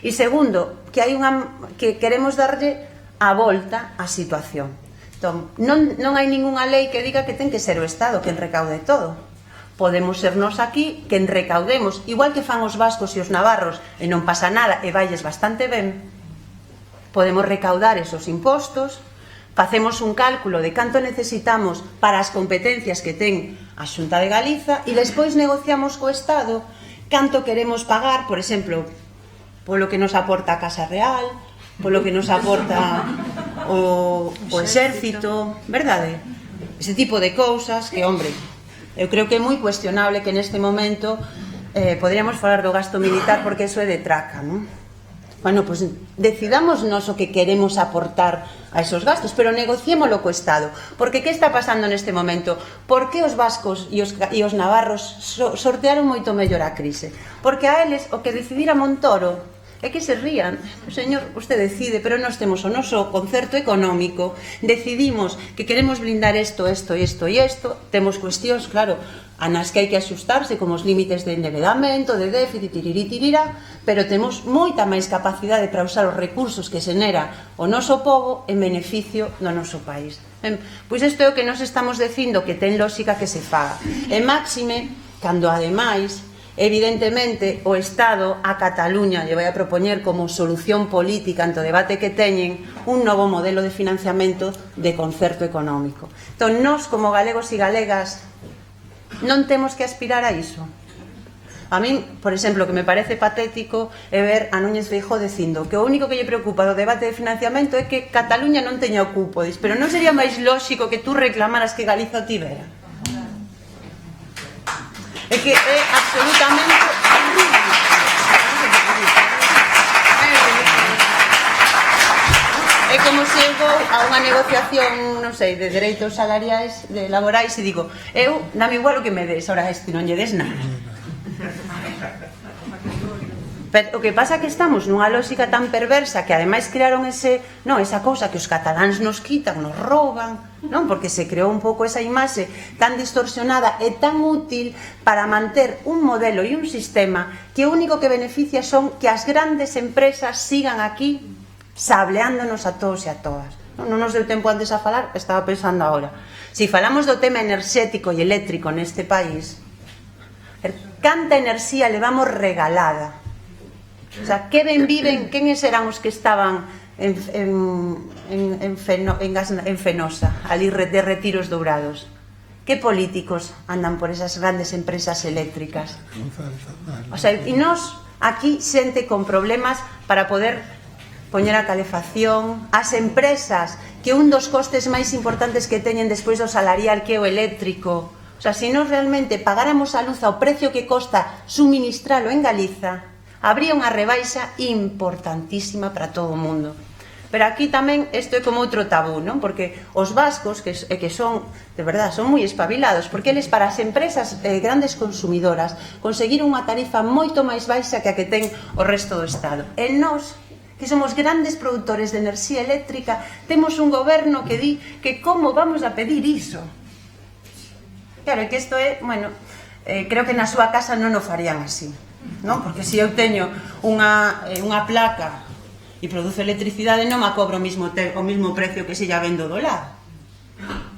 Speaker 6: E segundo, que queremos darlle a volta á situación. Entón, non hai ningunha lei que diga que ten que ser o Estado quen recaude todo. Podemos ser nós aquí quen recaudemos, igual que fan os vascos e os navarros, e non pasa nada, e valles bastante ben. Podemos recaudar esos impostos, facemos un cálculo de canto necesitamos para as competencias que ten a Xunta de Galiza e despois negociamos co Estado canto queremos pagar, por exemplo, polo que nos aporta a Casa Real, polo que nos aporta o exército, verdade? Ese tipo de cousas que, hombre, eu creo que é moi cuestionable que neste momento poderíamos falar do gasto militar porque eso é de traca, non? Bueno, pois decidamos nos o que queremos aportar a esos gastos, pero negociémolo co Estado, porque que está pasando neste momento? Por que os vascos e os navarros sortearon moito mellor a crise? Porque a eles o que decidira Montoro é que se rían. Señor, usted decide, pero nós temos o noso concerto económico, decidimos que queremos blindar isto, temos cuestións, claro, a nas que hai que axustarse, como os límites de endeudamento, de déficit, tirirá, pero temos moita máis capacidade para usar os recursos que xenera o noso pobo en beneficio do noso país. Pois isto é o que nos estamos dicindo que ten lógica que se faga. E máxime, cando ademais Evidentemente, o Estado a Cataluña lle vai a propoñer como solución política ante o debate que teñen un novo modelo de financiamento de concerto económico. Entón, nós, como galegos e galegas, non temos que aspirar a iso. A min, por exemplo, que me parece patético é ver a Núñez Feijóo dicindo que o único que lle preocupa do debate de financiamento é que Cataluña non teña o cupo. Pero non sería máis lóxico que tú reclamaras que Galiza o tivera? É que é absolutamente ridículo. É como se eu vou a unha negociación, non sei, de dereitos salariais, de laborais, e digo, eu, dame igual o que me des, ahora este non lle des nada. Pero o que pasa é que estamos nunha lógica tan perversa que ademais crearon esa cousa que os cataláns nos quitan, nos rouban, non? Porque se creou un pouco esa imaxe tan distorsionada e tan útil para manter un modelo e un sistema que o único que beneficia son que as grandes empresas sigan aquí sableándonos a todos e a todas. Non nos deu tempo antes a falar, estaba pensando agora. Se falamos do tema enerxético e eléctrico neste país, canta enerxía levamos regalada. O sea, que ben viven, quenes eran os que estaban en Fenosa, ali de Retiros Dourados? Que políticos andan por esas grandes empresas eléctricas? O sea, e nós aquí xente con problemas para poder poñer a calefacción, as empresas que un dos costes máis importantes que teñen despois do salarial que é o eléctrico. O sea, se nós realmente pagáramos a luz ao precio que costa suministralo en Galiza, habría unha rebaixa importantísima para todo o mundo. Pero aquí tamén isto é como outro tabú, non? Porque os vascos, que son, de verdade, son moi espabilados, porque eles para as empresas grandes consumidoras conseguir unha tarifa moito máis baixa que a que ten o resto do Estado. E nós, que somos grandes produtores de enerxía eléctrica, temos un goberno que di que como vamos a pedir iso. Claro, que isto é, bueno, creo que na súa casa non o farían así, non? Porque se eu teño unha placa e produzo electricidade non me cobro o mismo precio que se ya vendo do lado.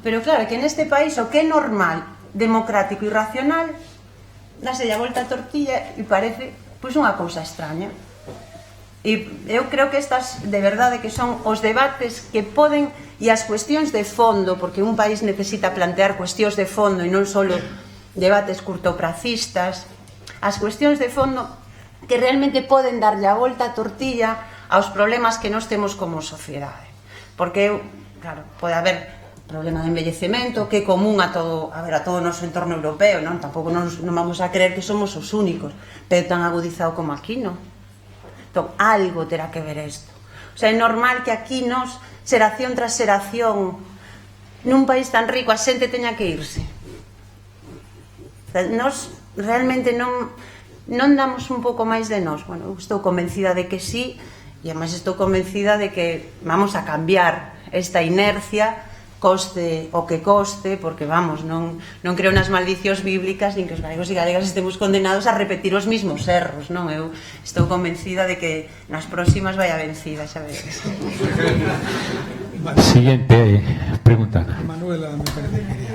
Speaker 6: Pero claro, que neste país o que é normal, democrático e racional, dase a volta a tortilla e parece pois unha cousa extraña. E eu creo que estas, de verdade, que son os debates que poden, e as cuestións de fondo, porque un país necesita plantear cuestións de fondo e non só debates curtopracistas, as cuestións de fondo que realmente poden darlle a volta a tortilla aos problemas que nós temos como sociedade. Porque, claro, pode haber problema de envellecemento que é común a todo o noso entorno europeo, non? Tampouco non vamos a creer que somos os únicos, pero tan agudizado como aquí, non? Entón, algo terá que ver isto. O sea, é normal que aquí nos, xeración tras xeración, nun país tan rico, a xente teña que irse. O sea, nos realmente non damos un pouco máis de nós. Bueno, eu estou convencida de que sí, e además estou convencida de que vamos a cambiar esta inercia, coste o que coste, porque vamos, non creo nas maldicións bíblicas nin que os galegos e galegas estemos condenados a repetir os mismos erros, non? Eu estou convencida de que nas próximas vai a vencida, xa vedes.
Speaker 1: Siguiente pregunta.
Speaker 7: Manuela, me parece que quería...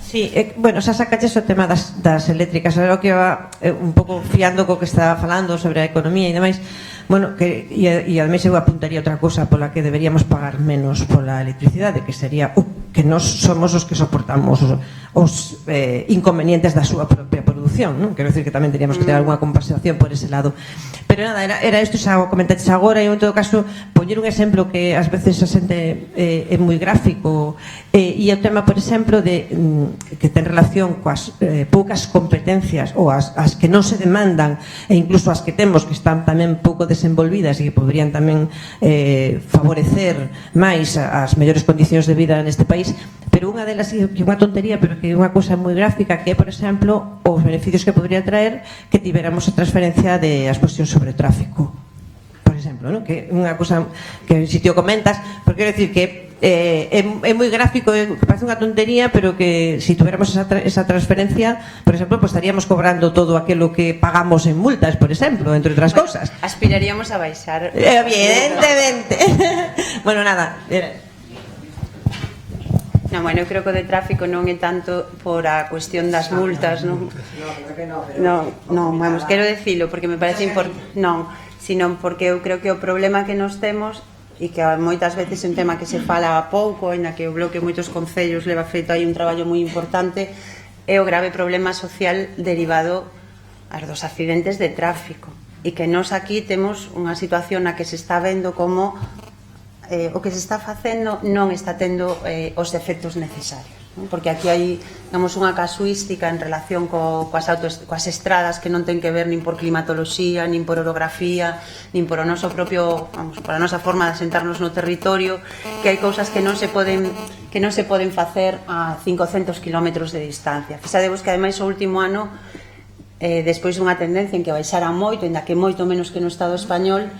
Speaker 9: Sí, bueno, xa sacaches o tema das eléctricas, era o que iba un pouco fiando co que estaba falando sobre a economía e demais. Bueno, e ademais eu apuntaría outra cousa pola que deberíamos pagar menos pola electricidade, que sería que nós somos os que soportamos os inconvenientes da súa propia produción, non? Quero dicir que tamén teríamos que ter algunha compensación por ese lado. Pero nada, era isto, xa o comentaches agora, e en todo caso poñer un exemplo que ás veces a xente é moi gráfico, e o tema, por exemplo, que ten relación coas poucas competencias ou as que non se demandan, e incluso as que temos que están tamén pouco desenvolvidas e que poderían tamén favorecer máis as mellores condicións de vida neste país. Pero unha delas que é unha tontería, pero que é unha cousa moi gráfica, que é, por exemplo, os beneficios que podría traer que tiveramos a transferencia de as cuestións sobre o tráfico, por exemplo, ¿no? Que é unha cousa que si te o comentas, porque quero dicir que é moi gráfico, parece unha tontería, pero que si tuviéramos esa transferencia, por exemplo, pues estaríamos cobrando todo aquilo que pagamos en multas, por exemplo, entre outras cousas.
Speaker 6: Aspiraríamos a baixar.
Speaker 9: Evidentemente. Bueno, nada,
Speaker 6: Non, bueno, eu creo que o de tráfico non é tanto por a cuestión das multas, non? Non, vamos, quero dicilo porque me parece importante, non, sino porque eu creo que o problema que nos temos e que moitas veces é un tema que se fala pouco, en que o bloque moitos concellos leva feito aí un traballo moi importante, é o grave problema social derivado dos accidentes de tráfico, e que nós aquí temos unha situación na que se está vendo como o que se está facendo non está tendo os efectos necesarios, non? Porque aquí hai, digamos, unha casuística en relación coas estradas que non ten que ver nin por climatoloxía, nin por orografía, nin por o noso propio, vamos, por a nosa forma de asentarnos no territorio, que hai cousas que non se poden facer a 500 km de distancia. Fixadevos que ademais o último ano, despois dunha tendencia en que baixara moito, en que moito menos que no Estado español,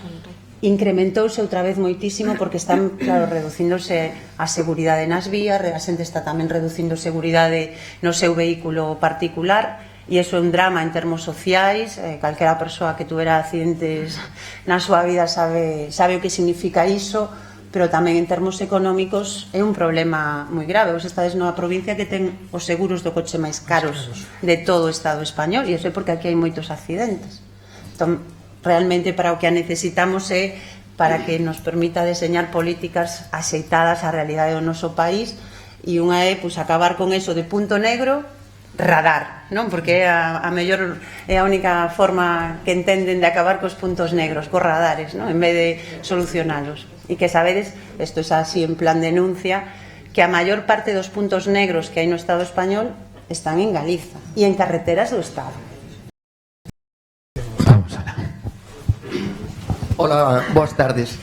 Speaker 6: incrementouse outra vez moitísimo porque están, claro, reducíndose a seguridade nas vías, a xente está tamén reducindo seguridade no seu vehículo particular, e iso é un drama en termos sociais. Calquera persoa que tuvera accidentes na súa vida sabe o que significa iso, pero tamén en termos económicos é un problema moi grave. Vos estades nunha provincia que ten os seguros do coche máis caros de todo o Estado español, e iso é porque aquí hai moitos accidentes. Entón, realmente para o que a necesitamos é para que nos permita deseñar políticas axeitadas á realidade do noso país, e unha é acabar con eso de punto negro, radar, non? Porque é a mellor, é a única forma que entenden de acabar cos puntos negros, cos radares, non? En vez de solucionalos. E que sabedes, isto é así en plan denuncia, que a maior parte dos puntos negros que hai no Estado español están en Galiza e en carreteras do Estado.
Speaker 10: Hola, boas tardes.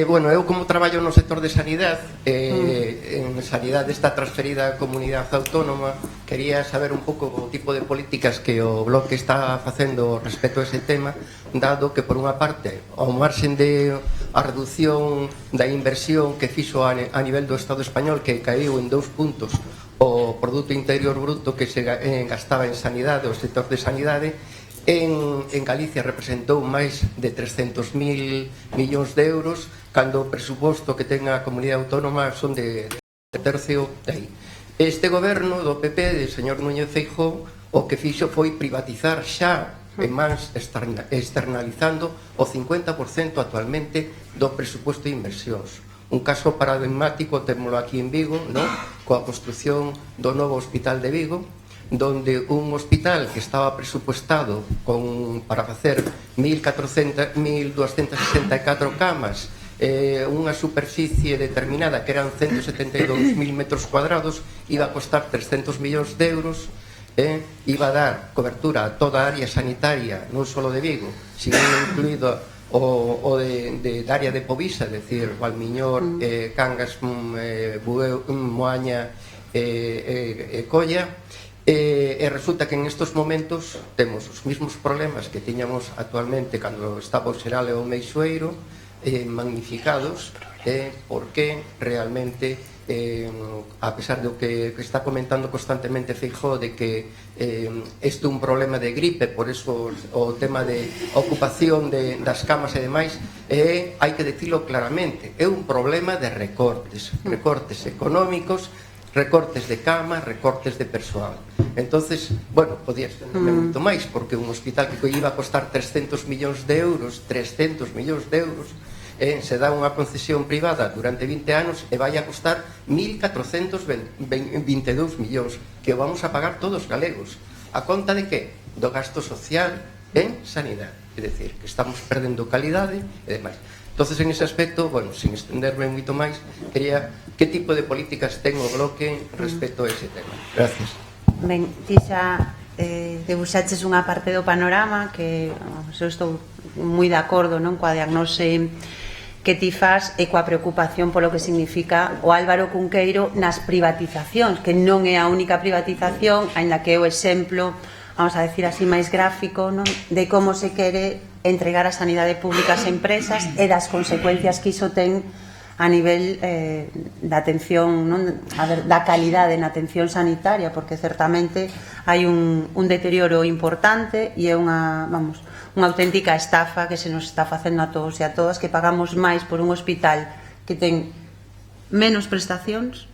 Speaker 10: Bueno, eu como traballo no sector de sanidade, en sanidade está transferida á comunidade autónoma, quería saber un pouco o tipo de políticas que o Bloque está facendo respecto a ese tema, dado que por unha parte, ao marxen de a reducción da inversión que fixo a nivel do Estado español, que caíu en 2 puntos o Produto Interior Bruto que se gastaba en sanidade, o sector de sanidade, en Galicia representou máis de 300.000 millóns de euros, cando o presuposto que ten a comunidade autónoma son de tercio de aí. Este goberno do PP, de señor Núñez Feijóo, o que fixo foi privatizar xa en mans, externalizando o 50% actualmente do presuposto de inversións. Un caso paradigmático témolo aquí en Vigo, non? Coa construción do novo hospital de Vigo, donde un hospital que estaba presupuestado para facer 1.264 camas, unha superficie determinada que eran 172.000 metros cuadrados, iba a costar 300 millóns de euros, iba a dar cobertura a toda a área sanitaria, non só de Vigo, sino incluído o de área de Povisa, é dicir, Valmiñor, Cangas, Bueu, Moaña e Colla. E resulta que en estos momentos temos os mesmos problemas que tiñamos actualmente cando estaba o Xeral e o Meixoeiro, magnificados, porque realmente, a pesar do que está comentando constantemente Feijóo, de que este é un problema de gripe, por eso o tema de ocupación das camas e demais, hai que dicilo claramente, é un problema de recortes económicos, recortes de camas, recortes de persoal. Entonces, bueno, podía extenderme moito máis, porque un hospital que iba a costar 300 millóns de euros, se dá unha concesión privada durante 20 anos e vai a costar 1.422 millóns, que vamos a pagar todos galegos. A conta de que? Do gasto social en sanidade. É dicir, que estamos perdendo calidade e demais. Entonces, en ese aspecto, bueno, sin extenderme moito máis, quería que tipo de políticas ten o Bloque respecto a ese tema. Gracias.
Speaker 6: Ben, ti xa debuxaches unha parte do panorama que eu estou moi de acordo, non, coa diagnose que ti fas e coa preocupación polo que significa o Álvaro Cunqueiro nas privatizacións, que non é a única privatización, aínda que é o exemplo, vamos a decir así, máis gráfico, non, de como se quere entregar a sanidade pública ás empresas e das consecuencias que iso ten a nivel da atención, non? Da calidade na atención sanitaria, porque certamente hai un deterioro importante e é unha auténtica estafa que se nos está facendo a todos e a todas, que pagamos máis por un hospital que ten menos prestacións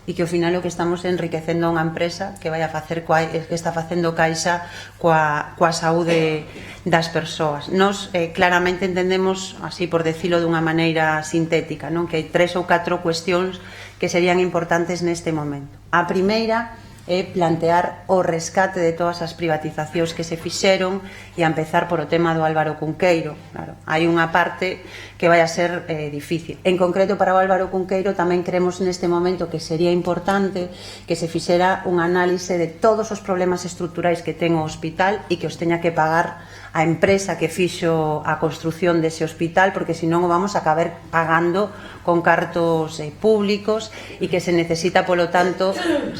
Speaker 6: e que ao final o que estamos enriquecendo a unha empresa que vai a facer que está facendo caixa coa saúde das persoas. Nos claramente entendemos, así por decirlo dunha maneira sintética, non? Que hai 3 ou 4 cuestións que serían importantes neste momento. A primeira é plantear o rescate de todas as privatizacións que se fixeron e a empezar por o tema do Álvaro Cunqueiro. Claro, hai unha parte que vai a ser difícil. En concreto, para o Álvaro Cunqueiro tamén creemos neste momento que sería importante que se fixera un análise de todos os problemas estruturais que ten o hospital e que os teña que pagar a empresa que fixo a construción dese hospital, porque senón o vamos a acabar pagando con cartos públicos e que se necesita, polo tanto,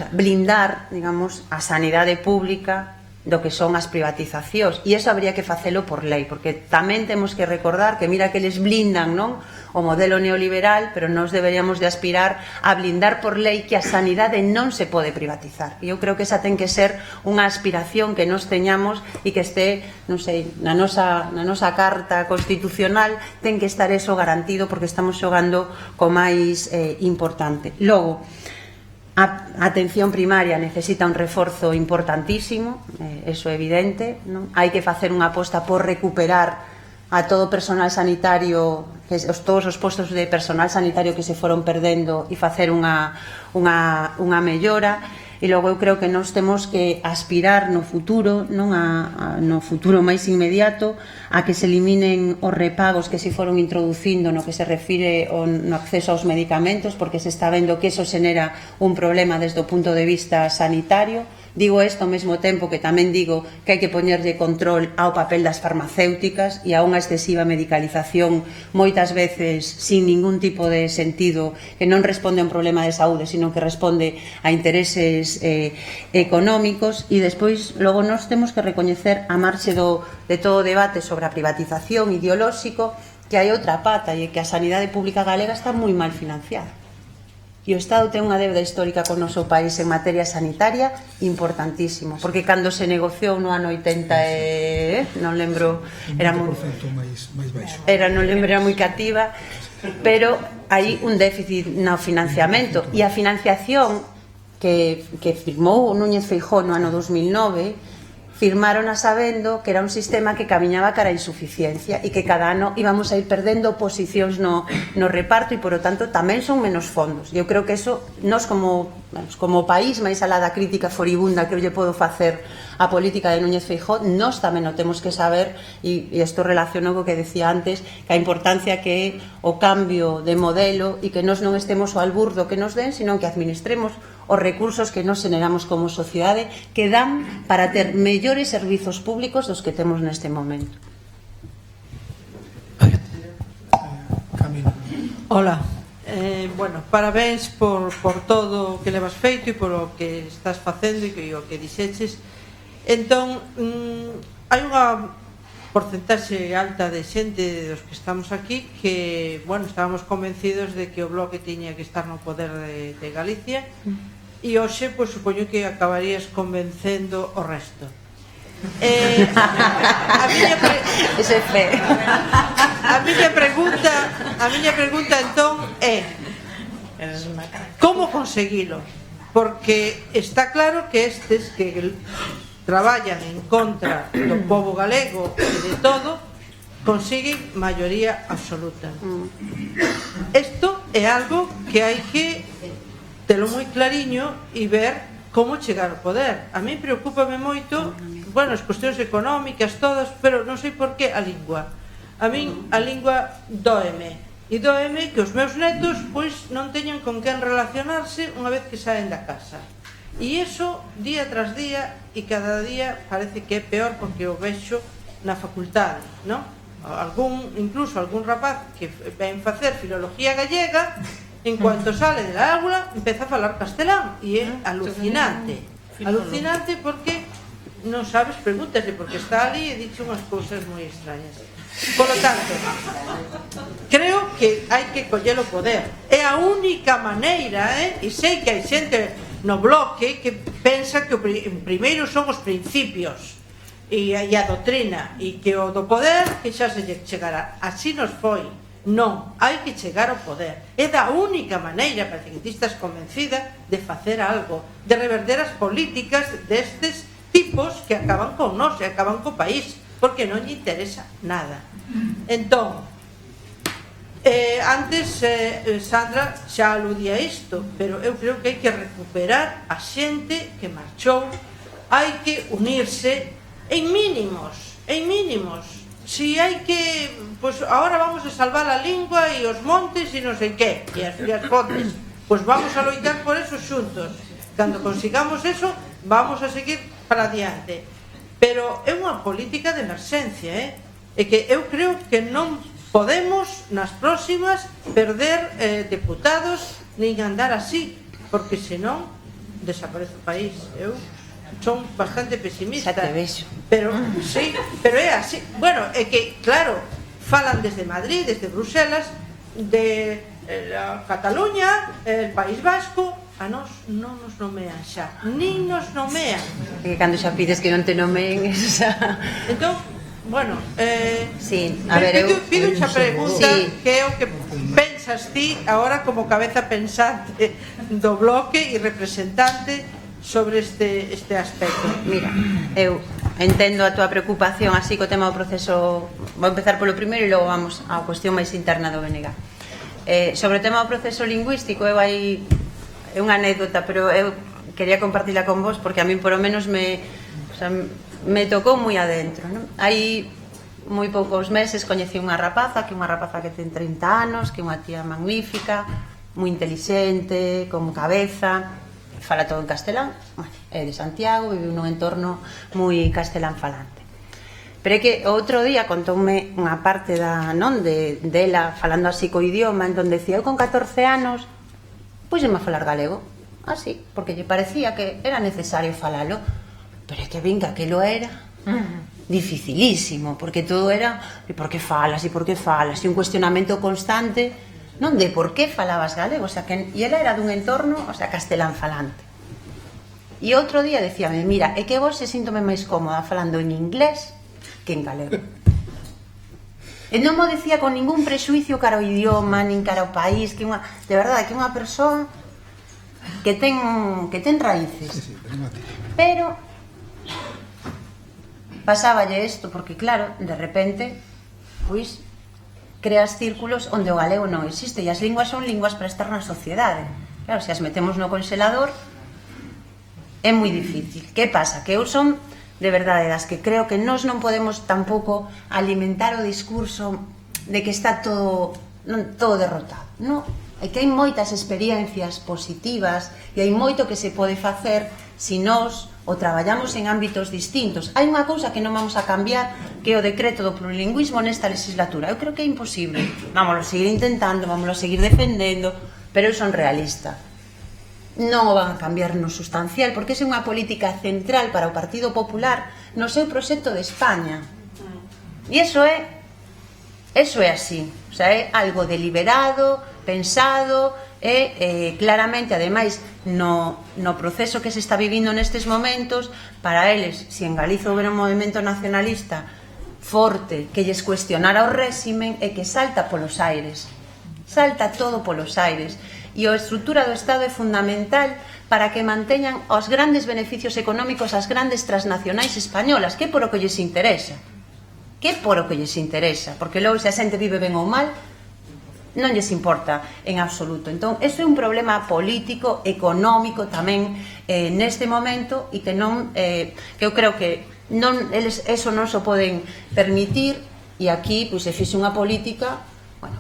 Speaker 6: blindar, digamos, a sanidade pública do que son as privatizacións, e iso habría que facelo por lei, porque tamén temos que recordar que mira que les blindan, non, o modelo neoliberal, pero nós deberíamos de aspirar a blindar por lei que a sanidade non se pode privatizar. E eu creo que esa ten que ser unha aspiración que nos teñamos e que este, non sei, na nosa carta constitucional ten que estar eso garantido, porque estamos xogando co máis importante. Logo, a atención primaria necesita un reforzo importantísimo, eso é evidente, non? Hai que facer unha aposta por recuperar a todo o personal sanitario, todos os postos de personal sanitario que se foron perdendo e facer unha mellora. E logo eu creo que nós temos que aspirar no futuro, non no futuro máis inmediato, a que se eliminen os repagos que se foron introducindo no que se refire no acceso aos medicamentos, porque se está vendo que eso xenera un problema desde o punto de vista sanitario. Digo isto ao mesmo tempo que tamén digo que hai que poñerlle control ao papel das farmacéuticas e a unha excesiva medicalización moitas veces sin ningún tipo de sentido, que non responde a un problema de saúde, sino que responde a intereses económicos. E despois, logo, nós temos que recoñecer a marxe de todo o debate sobre a privatización ideolóxico que hai outra pata, e que a sanidade pública galega está moi mal financiada. E o Estado ten unha débeda histórica con o noso país en materia sanitaria importantísimo, porque cando se negociou no ano 80 non lembro, era moi cativa, pero hai un déficit no financiamento, e a financiación que firmou Núñez Feijóo no ano 2009 firmaron sabendo que era un sistema que camiñaba cara a insuficiencia e que cada ano íbamos a ir perdendo posicións no reparto, e, por o tanto, tamén son menos fondos. Eu creo que eso, nós como país, máis alá da crítica foribunda que eu lle podo facer a política de Núñez Feijóo, nós tamén o temos que saber, e isto relaciono co que decía antes, que a importancia que é o cambio de modelo e que nós non estemos ao alburdo que nos den, sino que administremos os recursos que nos generamos como sociedade, que dan para ter mellores servizos públicos dos que temos neste momento.
Speaker 11: Hola, bueno, parabéns por todo o que levas feito e por o que estás facendo e o que dixeches. Entón, hai unha porcentaxe alta de xente dos que estamos aquí que, bueno, estábamos convencidos de que o Bloque tiña que estar no poder de Galicia, e hoxe, pois, supoño que acabarías convencendo o resto. A miña pregunta entón é: como conseguilo? Porque está claro que estes que traballan en contra do pobo galego e de todo consiguen maioría absoluta. Isto é algo que hai que telo moi clariño e ver como chegar ao poder. A mí preocúpame moito, bueno, as cuestións económicas todas, pero non sei por que a lingua. A min a lingua dóeme, e dóeme que os meus netos pois non teñan con quen relacionarse unha vez que saen da casa. E iso día tras día, e cada día parece que é peor, porque o vexo na facultade, non? Incluso algún rapaz que ven facer filoloxía gallega, en cuanto sale de la aula empeza a falar castelán, e é alucinante. Alucinante porque non sabes, pregúntase, porque está ali e dixe unhas cousas moi extrañas. Por lo tanto, creo que hai que coller o poder. É a única maneira, e sei que hai xente no Bloque que pensa que o primeiro son os principios e a doutrina, e que o do poder que xa se chegará. Así nos foi. Non, hai que chegar ao poder. É da única maneira, parece que ti estás convencida, de facer algo, de reverter as políticas destes tipos que acaban con nós e acaban co país, porque non lle interesa nada. Entón, antes Sandra xa aludía isto, pero eu creo que hai que recuperar a xente que marchou, hai que unirse en mínimos, si hai que, pois agora vamos a salvar a lingua e os montes e non sei que, e as fontes, pois vamos a loitar por eso xuntos. Cando consigamos eso, vamos a seguir para adiante. Pero é unha política de emerxencia, e que eu creo que non podemos nas próximas perder deputados nin andar así, porque senón desaparece o país. Eu son bastante pesimista.
Speaker 6: Xa te vexo.
Speaker 11: Pero, sí, pero é así. Bueno, é que, claro, falan desde Madrid, desde Bruselas, de Cataluña, el País Vasco, a nós non nos nomean xa, nin nos nomean.
Speaker 6: Que cando xa pides que non te nomeen, xa...
Speaker 11: Entón, bueno,
Speaker 6: sí, a ver,
Speaker 11: pido xa pregunta,
Speaker 6: sí,
Speaker 11: que é o que pensas ti agora como cabeza pensante do bloque e representante sobre este aspecto.
Speaker 6: Mira, eu entendo a túa preocupación así co tema do proceso. Vou empezar polo primeiro e logo vamos á cuestión máis interna do BNG. Sobre o tema do proceso lingüístico, eu hai unha anécdota, pero eu quería compartila con vos porque a mí por lo menos me tocou moi adentro, non? Hai moi poucos meses coñecí unha rapaza que ten 30 anos, que é unha tía magnífica, moi intelixente, con cabeza, fala todo en castelán, é de Santiago, vive nun entorno moi castelán falante. Pero é que outro día contoume unha parte dela falando así co idioma, en donde decía, eu con 14 anos puxeme a falar galego, así, porque lle parecía que era necesario falalo, pero é que vinga, que lo era dificilísimo, porque todo era e por que falas, e un cuestionamento constante, non de por que falabas galego, o sea, que e ela era dun entorno, o sea, castelán falante. E outro día decíame, mira, é que vos se síntome máis cómoda falando en inglés que en galego. E non mo decía con ningún prexuicio cara ao idioma, nin cara ao país, que unha, de verdade, que unha persoa que ten raíces. Pero pasáballe isto, porque claro, de repente, pois, creas círculos onde o galego non existe, e as linguas son linguas para estar na sociedade. Claro, se as metemos no congelador, é moi difícil. Que pasa? Que eu son, de verdade, das que creo que nós non podemos tampouco alimentar o discurso de que está todo derrotado. Non, é que hai moitas experiencias positivas e hai moito que se pode facer se nós o traballamos en ámbitos distintos. Hai unha cousa que non vamos a cambiar, que é o decreto do plurilingüismo nesta legislatura. Eu creo que é imposible. Vámoslo seguir intentando, vámoslo seguir defendendo, pero eu son realista. Non o van a cambiar no sustancial, porque é unha política central para o Partido Popular no seu proxecto de España. E iso é así. O sea, é algo deliberado, pensado, e claramente, ademais, no proceso que se está vivindo nestes momentos, para eles, se en Galiza houbera un movimento nacionalista forte que lles cuestionara o réximen, é que salta polos aires, salta todo polos aires, e a estrutura do Estado é fundamental para que manteñan os grandes beneficios económicos as grandes transnacionais españolas, que é por o que lles interesa, porque logo se a xente vive ben ou mal, non lles importa en absoluto. Entón, iso é un problema político, económico tamén neste momento, e que non, que eu creo que eles eso non se poden permitir, e aquí se fixe unha política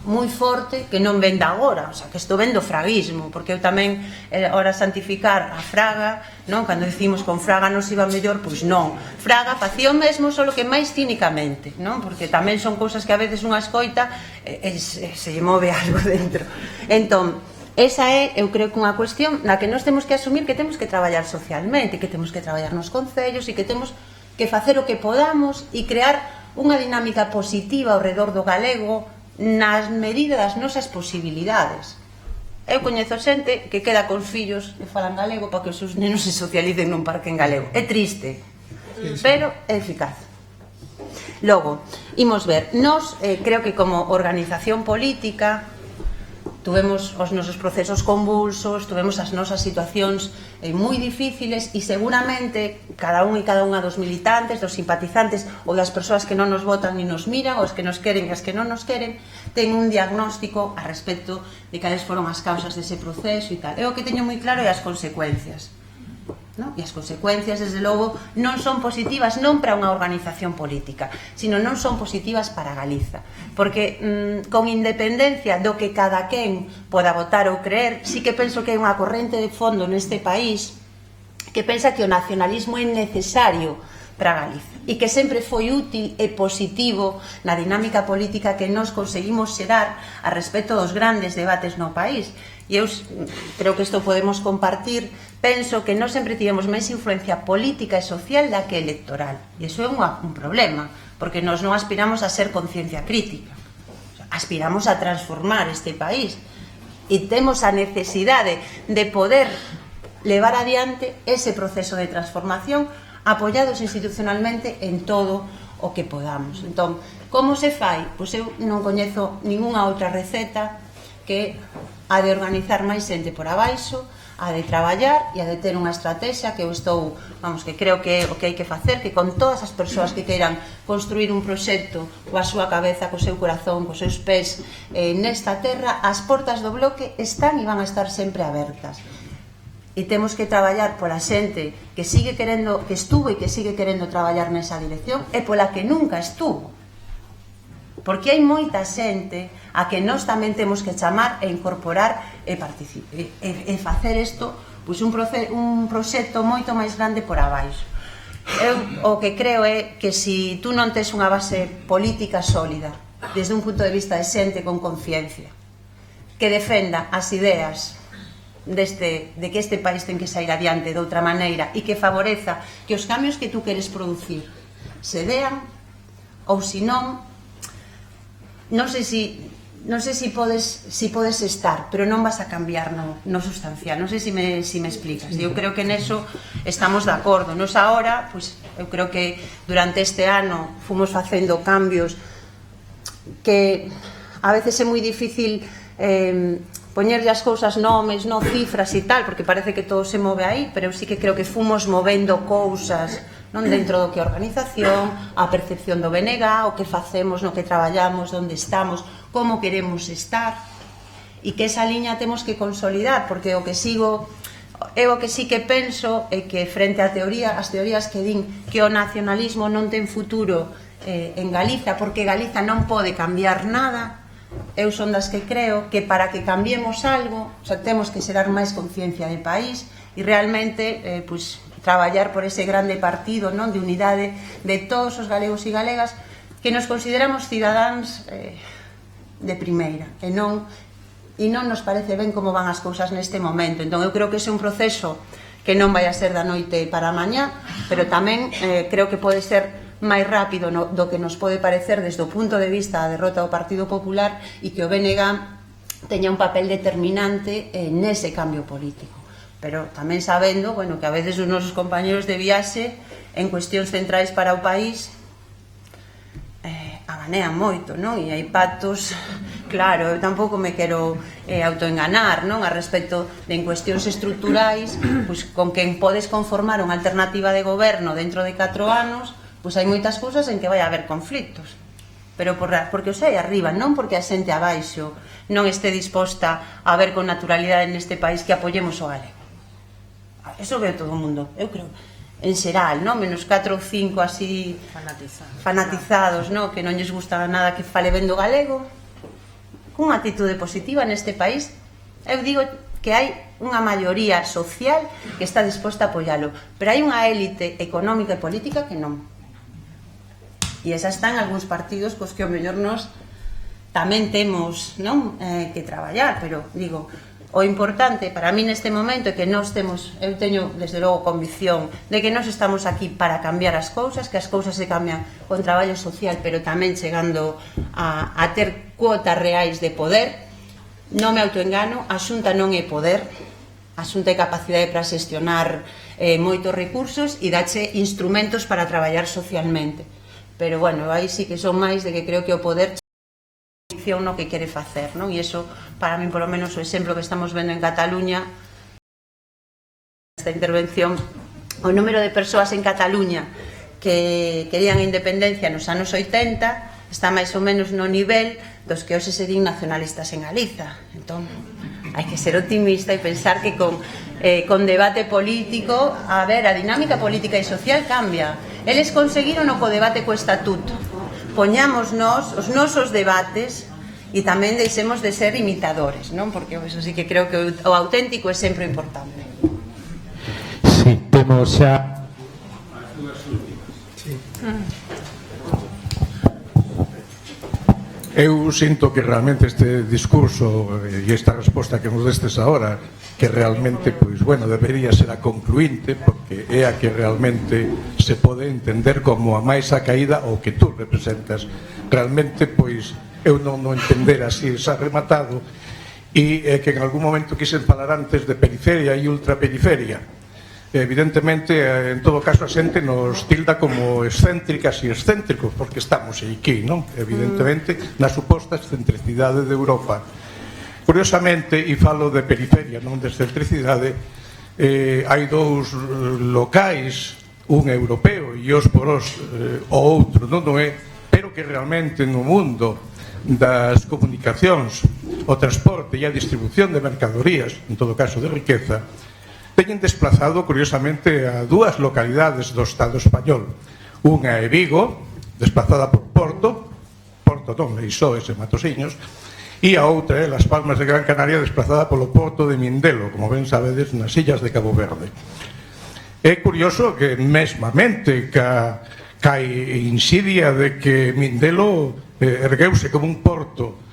Speaker 6: moi forte que non ven de agora, o sea, que isto ven do fraguismo, porque eu tamén ora santificar a Fraga, non? Cando decimos con Fraga nos iba mellor, pois non, Fraga facía o mesmo, só que máis cínicamente, non? Porque tamén son cousas que a veces unha escoita se lle move algo dentro. Entón, esa é, eu creo que unha cuestión na que nós temos que asumir que temos que traballar socialmente, que temos que traballar nos concellos e que temos que facer o que podamos e crear unha dinámica positiva ao redor do galego nas medidas das nosas posibilidades. Eu coñezo xente que queda cos fillos que falan galego para que os seus nenos se socialicen nun parque en galego. É triste, pero é eficaz. Logo, imos ver, nós creo que como organización política tuvemos os nosos procesos convulsos, tuvemos as nosas situacións moi difíciles e seguramente cada un e cada unha dos militantes, dos simpatizantes ou das persoas que non nos votan e nos miran, os que nos queren e as que non nos queren, ten un diagnóstico a respecto de cales foron as causas dese proceso e tal. E o que teño moi claro é as consecuencias. No? E as consecuencias, desde logo, non son positivas non para unha organización política, sino non son positivas para Galiza, porque con independencia do que cada quen poda votar ou creer, sí que penso que hai unha corrente de fondo neste país que pensa que o nacionalismo é necesario para Galiza e que sempre foi útil e positivo na dinámica política que nos conseguimos xerar a respecto dos grandes debates no país. E eu creo que isto podemos compartir. Penso que non sempre tivemos máis influencia política e social da que electoral. E iso é un problema, porque nós non aspiramos a ser conciencia crítica. Aspiramos a transformar este país. E temos a necesidade de poder levar adiante ese proceso de transformación apoiados institucionalmente en todo o que podamos. Entón, como se fai? Pois eu non coñezo ningunha outra receta que a de organizar máis xente por abaixo, a de traballar e a de ter unha estrategia que eu estou, que creo que é o que hai que facer, que con todas as persoas que queiran construir un proxecto coa súa cabeza, co seu corazón, cos seus pés nesta terra, as portas do bloque están e van a estar sempre abertas. E temos que traballar pola xente que sigue querendo, que estuvo e que sigue querendo traballar nesa dirección e pola que nunca estuvo. Porque hai moita xente a que nós tamén temos que chamar e incorporar e facer isto un proxecto moito máis grande por abaixo. Eu o que creo é que se tú non tes unha base política sólida desde un punto de vista de xente con conciencia que defenda as ideas de que este país ten que sair adiante de outra maneira e que favoreza que os cambios que tú queres producir se dean, ou se non, non sei se podes estar, pero non vas a cambiar no sustancial. Non sei se me explicas. Eu creo que neso estamos de acordo. Nos agora, eu creo que durante este ano fomos facendo cambios que a veces é moi difícil poñerlle as cousas nomes, cifras e tal, porque parece que todo se move aí, pero eu sí que creo que fomos movendo cousas non dentro do que a organización, a percepción do BNG, o que facemos, no que traballamos, onde estamos, como queremos estar, e que esa liña temos que consolidar, porque o que sí que penso é que frente á teoría, as teorías que din que o nacionalismo non ten futuro en Galiza, porque Galiza non pode cambiar nada, eu son das que creo que para que cambiemos algo, temos que xerar máis conciencia de país e realmente, traballar por ese grande partido de unidade de todos os galegos e galegas que nos consideramos cidadáns de primeira e non nos parece ben como van as cousas neste momento. Entón eu creo que ese é un proceso que non vai a ser da noite para a mañá, pero tamén creo que pode ser máis rápido do que nos pode parecer desde o punto de vista da derrota do Partido Popular e que o BNG teña un papel determinante nese cambio político. Pero tamén sabendo, que a veces os nosos compañeros de viaxe en cuestións centrais para o país abanean moito, non? E hai pactos, claro, eu tampouco me quero autoenganar, non? A respecto de en cuestións estruturais, con quen podes conformar unha alternativa de goberno dentro de 4 anos, hai moitas cousas en que vai haber conflitos. Pero porque os hai arriba, non porque a xente abaixo non este disposta a ver con naturalidade neste país que apoyemos o galego. Eso veo todo o mundo, eu creo, en xeral, menos 4 ou 5 así fanatizados, que non lles gusta nada que fale ben do galego, cunha actitude positiva neste país. Eu digo que hai unha maioría social que está disposta a apoialo, pero hai unha élite económica e política que non. E esas están algúns partidos cos que o mellor nos tamén temos que traballar, pero digo, o importante para mí neste momento é que nós temos, eu teño desde logo convicción de que nós estamos aquí para cambiar as cousas, que as cousas se cambian con traballo social, pero tamén chegando a ter cuotas reais de poder. Non me autoengano, a Xunta non é poder, a Xunta é capacidade para xestionar moitos recursos e dache instrumentos para traballar socialmente. pero bueno, aí sí que son máis de que creo que o poder dicción no que quere facer, non? E iso, para min, polo menos, o exemplo que estamos vendo en Cataluña, esta intervención, o número de persoas en Cataluña que querían a independencia nos anos 80 está máis ou menos no nivel dos que hoxe se din nacionalistas en Galiza. Entón, hai que ser optimista e pensar que con debate político, a ver, a dinámica política e social cambia. Eles conseguiron o co debate co estatuto. Poñamos nos os nosos debates e tamén deixemos de ser imitadores, non? Porque eso sí que creo que o auténtico é sempre importante.
Speaker 1: Sí, temos xa...
Speaker 12: Eu sinto que realmente este discurso e esta resposta que nos destes agora, que realmente, pois, bueno, debería ser a concluinte, porque é a que realmente se pode entender como a máis acaída o que tú representas. Realmente, pois, eu non entender así xa rematado, e que en algún momento quisen falar antes de periferia e ultraperiferia. Evidentemente, en todo caso, a xente nos tilda como excéntricas e excéntricos, porque estamos aquí, non? Evidentemente, na suposta excentricidade de Europa. Curiosamente, e falo de periferia, non de excentricidade, hai dous locais, un europeo e os por os o outro non é, pero que realmente no mundo das comunicacións, o transporte e a distribución de mercadorías, en todo caso de riqueza, teñen desplazado, curiosamente, a dúas localidades do Estado español. Unha é Vigo, desplazada por Porto non, Leixoes e Matosiños, e a outra é Las Palmas de Gran Canaria, desplazada polo porto de Mindelo, como ben sabedes, nas illas de Cabo Verde. É curioso que, mesmamente, ca insidia de que Mindelo ergueuse como un porto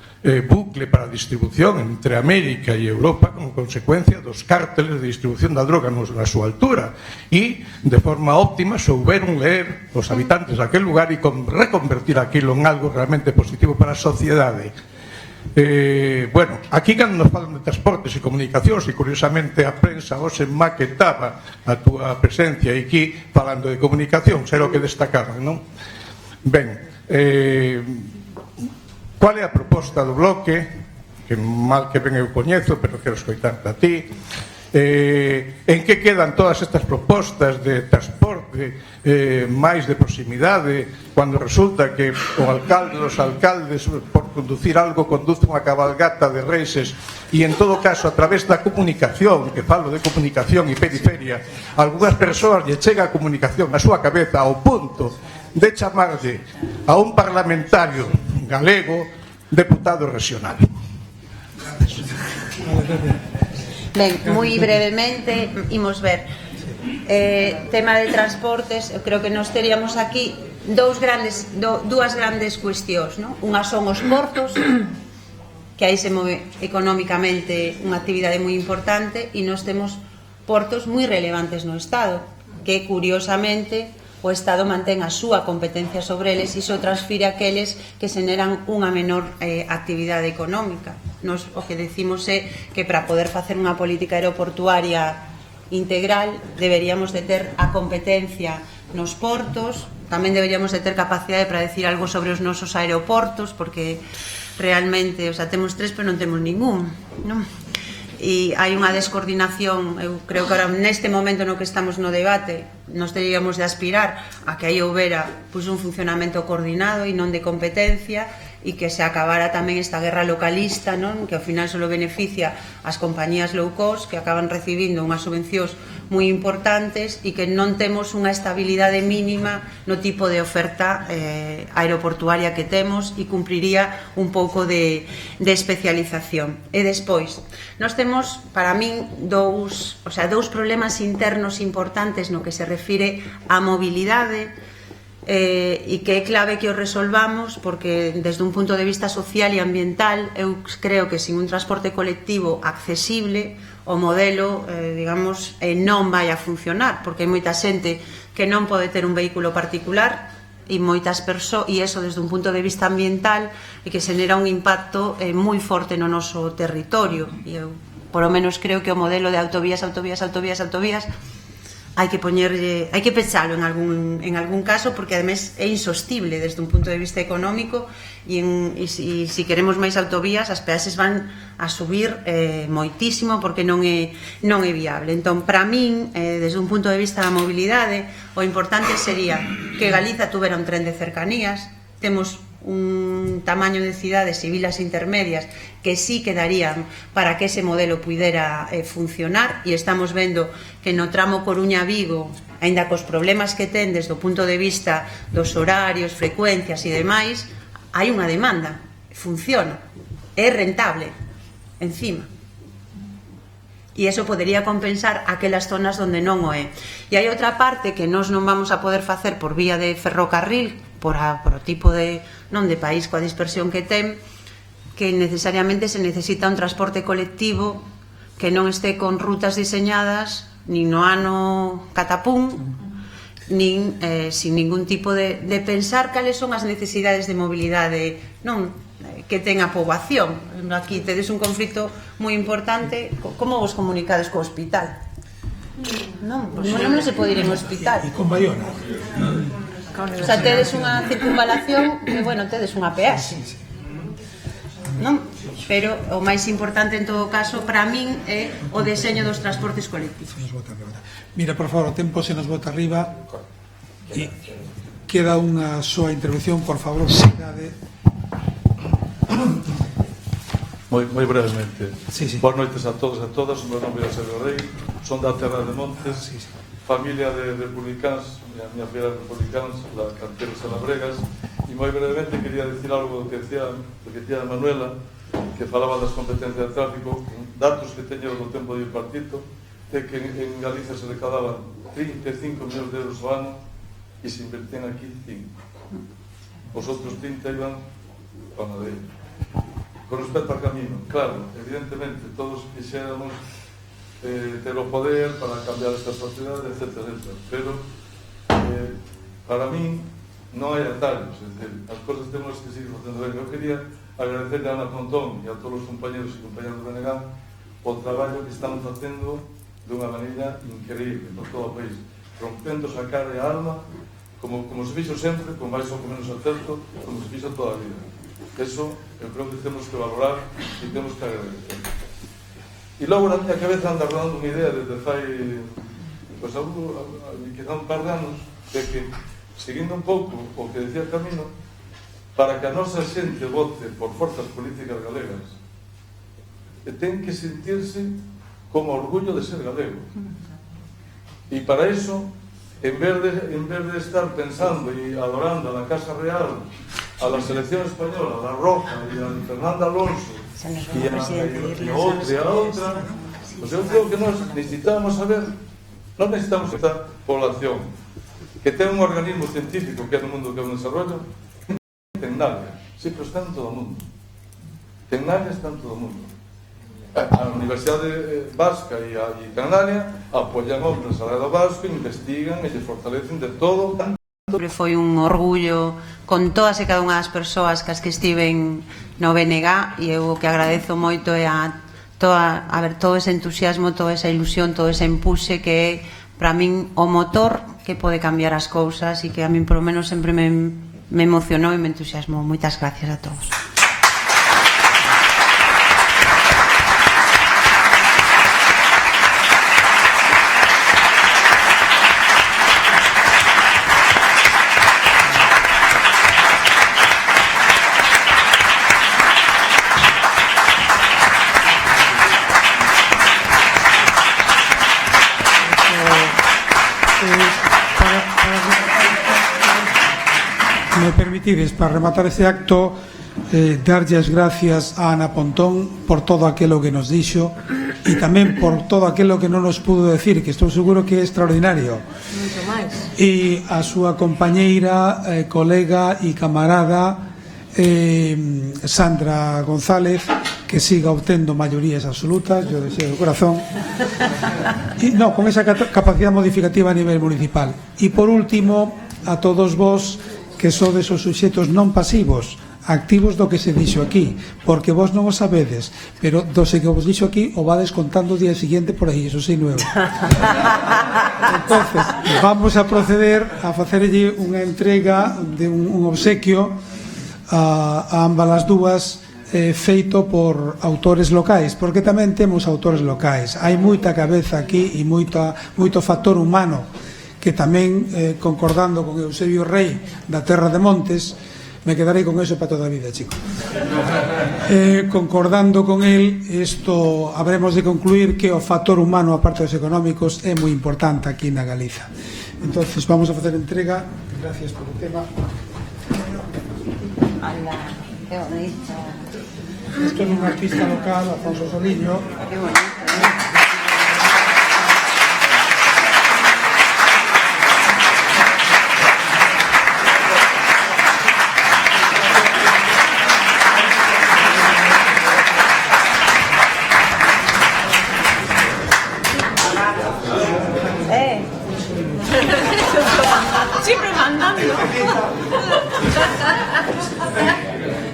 Speaker 12: bucle para a distribución entre América e Europa como consecuencia dos cárteles de distribución da droga na súa altura, e de forma óptima souberon ler os habitantes daquel lugar e reconvertir aquilo en algo realmente positivo para a sociedade. Bueno, aquí cando nos falan de transportes e comunicacións, e curiosamente a prensa hoxe maquetaba a túa presencia aquí falando de comunicacións, era o que destacaban, non? Ben, qual é a proposta do bloque, que mal que ben eu coñezo, pero quero escoitarte a ti, en que quedan todas estas propostas de transporte máis de proximidade, cando resulta que o alcalde, os alcaldes, por conducir algo, conduce unha cabalgata de reises, e en todo caso, a través da comunicación, que falo de comunicación e periferia, algunhas persoas lle chega a comunicación na súa cabeza ao punto de chamarlle a un parlamentario galego deputado regional.
Speaker 6: Ben, moi brevemente imos ver tema de transportes. Eu creo que nos teríamos aquí dúas grandes cuestións, non? Unha son os portos, que aí se move económicamente unha actividade moi importante, e nos temos portos moi relevantes no Estado, que curiosamente o Estado mantén a súa competencia sobre eles e iso transfire a aqueles que xeneran unha menor actividade económica. Nos o que decimos é que para poder facer unha política aeroportuaria integral deberíamos de ter a competencia nos portos, tamén deberíamos de ter capacidade para decir algo sobre os nosos aeroportos, porque realmente, o sea, temos 3 pero non temos ningún, non? E hai unha descoordinación. Eu creo que ahora neste momento no que estamos no debate nos teríamos de aspirar a que aí houbera pois, un funcionamento coordinado e non de competencia, e que se acabara tamén esta guerra localista, non? Que ao final só beneficia as compañías low cost, que acaban recibindo unhas subvencións moi importantes e que non temos unha estabilidade mínima no tipo de oferta aeroportuaria que temos, e cumpriría un pouco de especialización. E despois, nós temos, para min, dous problemas internos importantes no que se refire á mobilidade, e que é clave que o resolvamos, porque desde un punto de vista social e ambiental eu creo que sin un transporte colectivo accesible o modelo, digamos, non vai a funcionar, porque hai moita xente que non pode ter un vehículo particular e moitas persoas, e eso desde un punto de vista ambiental, e que xenera un impacto moi forte no noso territorio. E eu, por lo menos, creo que o modelo de autovías hai que poñerlle, hai que pechalo en algún caso, porque ademais é insostible desde un punto de vista económico, e se queremos máis autovías, as peaxes van a subir moitísimo, porque non é viable. Entón, para min, desde un punto de vista da mobilidade, o importante sería que Galiza tuvera un tren de cercanías. Temos un tamaño de cidades e vilas intermedias que sí quedarían para que ese modelo pudera funcionar, e estamos vendo que no tramo Coruña-Vigo, aínda cos problemas que ten desde o punto de vista dos horarios, frecuencias e demais, hai unha demanda, funciona, é rentable, encima. E iso podería compensar aquelas zonas onde non o é. E hai outra parte que nós non vamos a poder facer por vía de ferrocarril, por o tipo de país coa dispersión que ten, que necesariamente se necesita un transporte colectivo que non este con rutas diseñadas nin no ano catapún, nin sin ningún tipo de pensar cales son as necesidades de mobilidade que ten a poboación. Aquí tedes un conflito moi importante. Como vos comunicades co hospital? Non se pode ir en hospital.
Speaker 7: E con Bayona.
Speaker 6: O sea, tedes unha circunvalación e, bueno, tedes unha peaxe. Non? Pero o máis importante en todo caso para min é o deseño dos transportes colectivos.
Speaker 7: Mira, por favor, o tempo se nos bota arriba e queda unha soa intervención, por favor.
Speaker 13: Moi brevemente. Boas noites a todos e a todas. O meu nome é Sergio Rey, son da Terra de Montes, familia de republicáns, a miña filla de republicáns, la Canteros e Labregas, e moi brevemente quería decir algo do que decía Manuela, que falaba das competencias de tráfico. Datos que teño do tempo de partido é que en Galicia se recadaban 35 millóns de euros ao ano e se invertían aquí 5. Os outros 30 iban a Madeira. Con respecto ao camino, claro, evidentemente todos quixéramos ter o poder para cambiar esta sociedade, etc. Pero para min non hai atalhos, é dicir, as cousas temos que seguir facendo ben. Eu quería agradecerle a Ana Pontón e a todos os compañeros e compañeras do BNG o traballo que están facendo dunha maneira increíble por todo o país, rompendo a cara e a alma, como se fixo sempre, con máis ou menos acerto, como se fixo toda a vida. Eso eu creo que temos que valorar e temos que agradecer. E logo na miña cabeza anda rodando unha idea desde fai quizá un par de anos, de que, seguindo un pouco o que decía Camino, para que a nosa xente vote por forzas políticas galegas, ten que sentirse con orgullo de ser galego. E para iso, en vez de estar pensando e adorando a la Casa Real, a la selección española, a la Roja e a Fernando Alonso e a outra, pues eu creo que nós necesitamos saber, non necesitamos esta población que ten un organismo científico que é no mundo que é un desarrollo, Tecnalia, sí, pero está en todo o mundo. Tecnalia está en todo o mundo. A Universidade Vasca e a Tecnalia apoian o empresariado vasco, investigan e se fortalecen de todo.
Speaker 6: Foi un orgullo con todas e cada unha das persoas que estiven no BNG, e eu o que agradezo moito é todo ese entusiasmo, toda esa ilusión, todo ese empuxe que é para min o motor que pode cambiar as cousas e que a min polo menos sempre me emocionou e me entusiasmou. Moitas gracias a todos.
Speaker 7: Me permitides, para rematar este acto, darlle as gracias a Ana Pontón por todo aquilo que nos dixo e tamén por todo aquilo que non nos pudo decir, que estou seguro que é extraordinario. E a súa compañeira, colega e camarada Sandra González, que siga obtendo maiorías absolutas, yo deseo de corazón, e con esa capacidade modificativa a nivel municipal. E por último, a todos vos que sodes os suxetos non pasivos activos do que se dixo aquí, porque vos non o sabedes, pero do que vos dixo aquí o vades contando o día seguinte por aí, eso sei nuevo. Entonces, vamos a proceder a facerlle unha entrega de un obsequio a ambas as dúas, feito por autores locais, porque tamén temos autores locais. Hai moita cabeza aquí e moito factor humano que tamén, concordando con Eusebio Rei da Terra de Montes, me quedarei con eso para toda a vida, chico. Concordando con él, isto habremos de concluir que o factor humano, aparte dos económicos, é moi importante aquí na Galiza. Entonces vamos a facer entrega. Gracias por o tema.
Speaker 6: Ala, que bonito.
Speaker 7: Isto é un artista local, Afonso Soliño.
Speaker 6: Que bonito.
Speaker 5: Siempre mandando.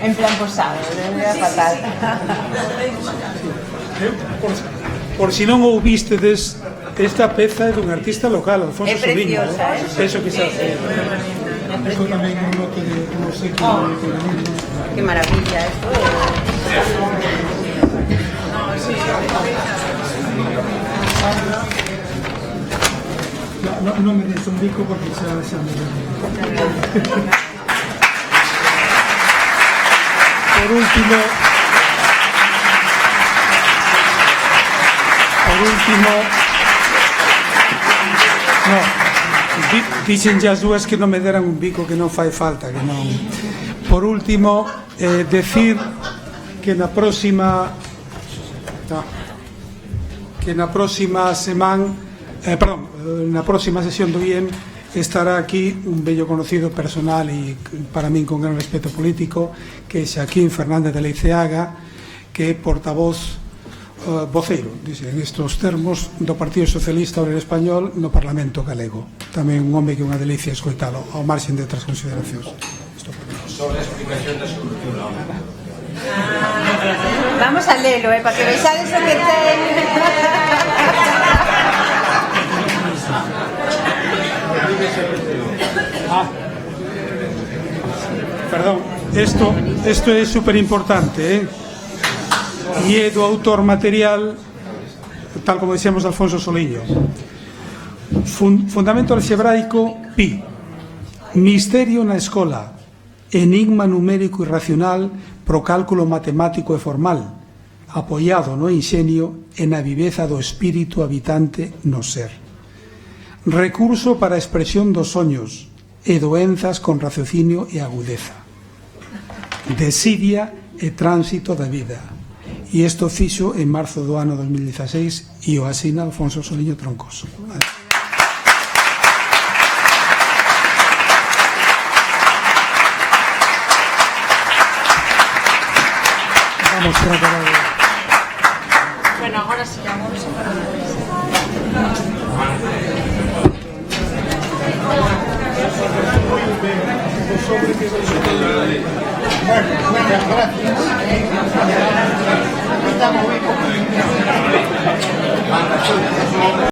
Speaker 6: En plan posado, é fatal.
Speaker 7: Por si non o vistedes, esta peza é dun artista local, Alfonso Soliño.
Speaker 6: É preciosa,
Speaker 7: Penso que xa isto tamén é un lote de como sei que
Speaker 6: Que maravilla, esto
Speaker 7: non me des un bico porque xa me Por último, no, dixen as dúas que non me deran un bico, que non fai falta, que non. Por último, decir que na próxima na próxima sesión do IEM estará aquí un bello conocido personal e para min con gran respeto político, que é Xaquín Fernández de Leiceaga, que é portavoz voceiro, en estes termos, do Partido Socialista Obrero Español no Parlamento Galego. Tamén un home que é unha delicia escoitalo, ao marxen de outras consideracións.
Speaker 14: Sobre a explicación da estructura.
Speaker 6: Vamos a lelo, para que vexades o que ten.
Speaker 7: Perdón, esto é super importante, e é do autor material, tal como decíamos, Alfonso Soliño. Fundamento alxebraico, pi. Misterio na escola, enigma numérico e racional pro cálculo matemático e formal, apoiado no inxenio e na viveza do espírito habitante no ser. Recurso para a expresión dos soños e doenzas con raciocinio e agudeza. Desidia e tránsito da vida. E isto fixo en marzo do ano 2016 e o asina Alfonso Soliño Troncoso. Vamos a acabar.
Speaker 5: Bueno, agora sí, vamos a parar.
Speaker 4: Bueno, muchas gracias.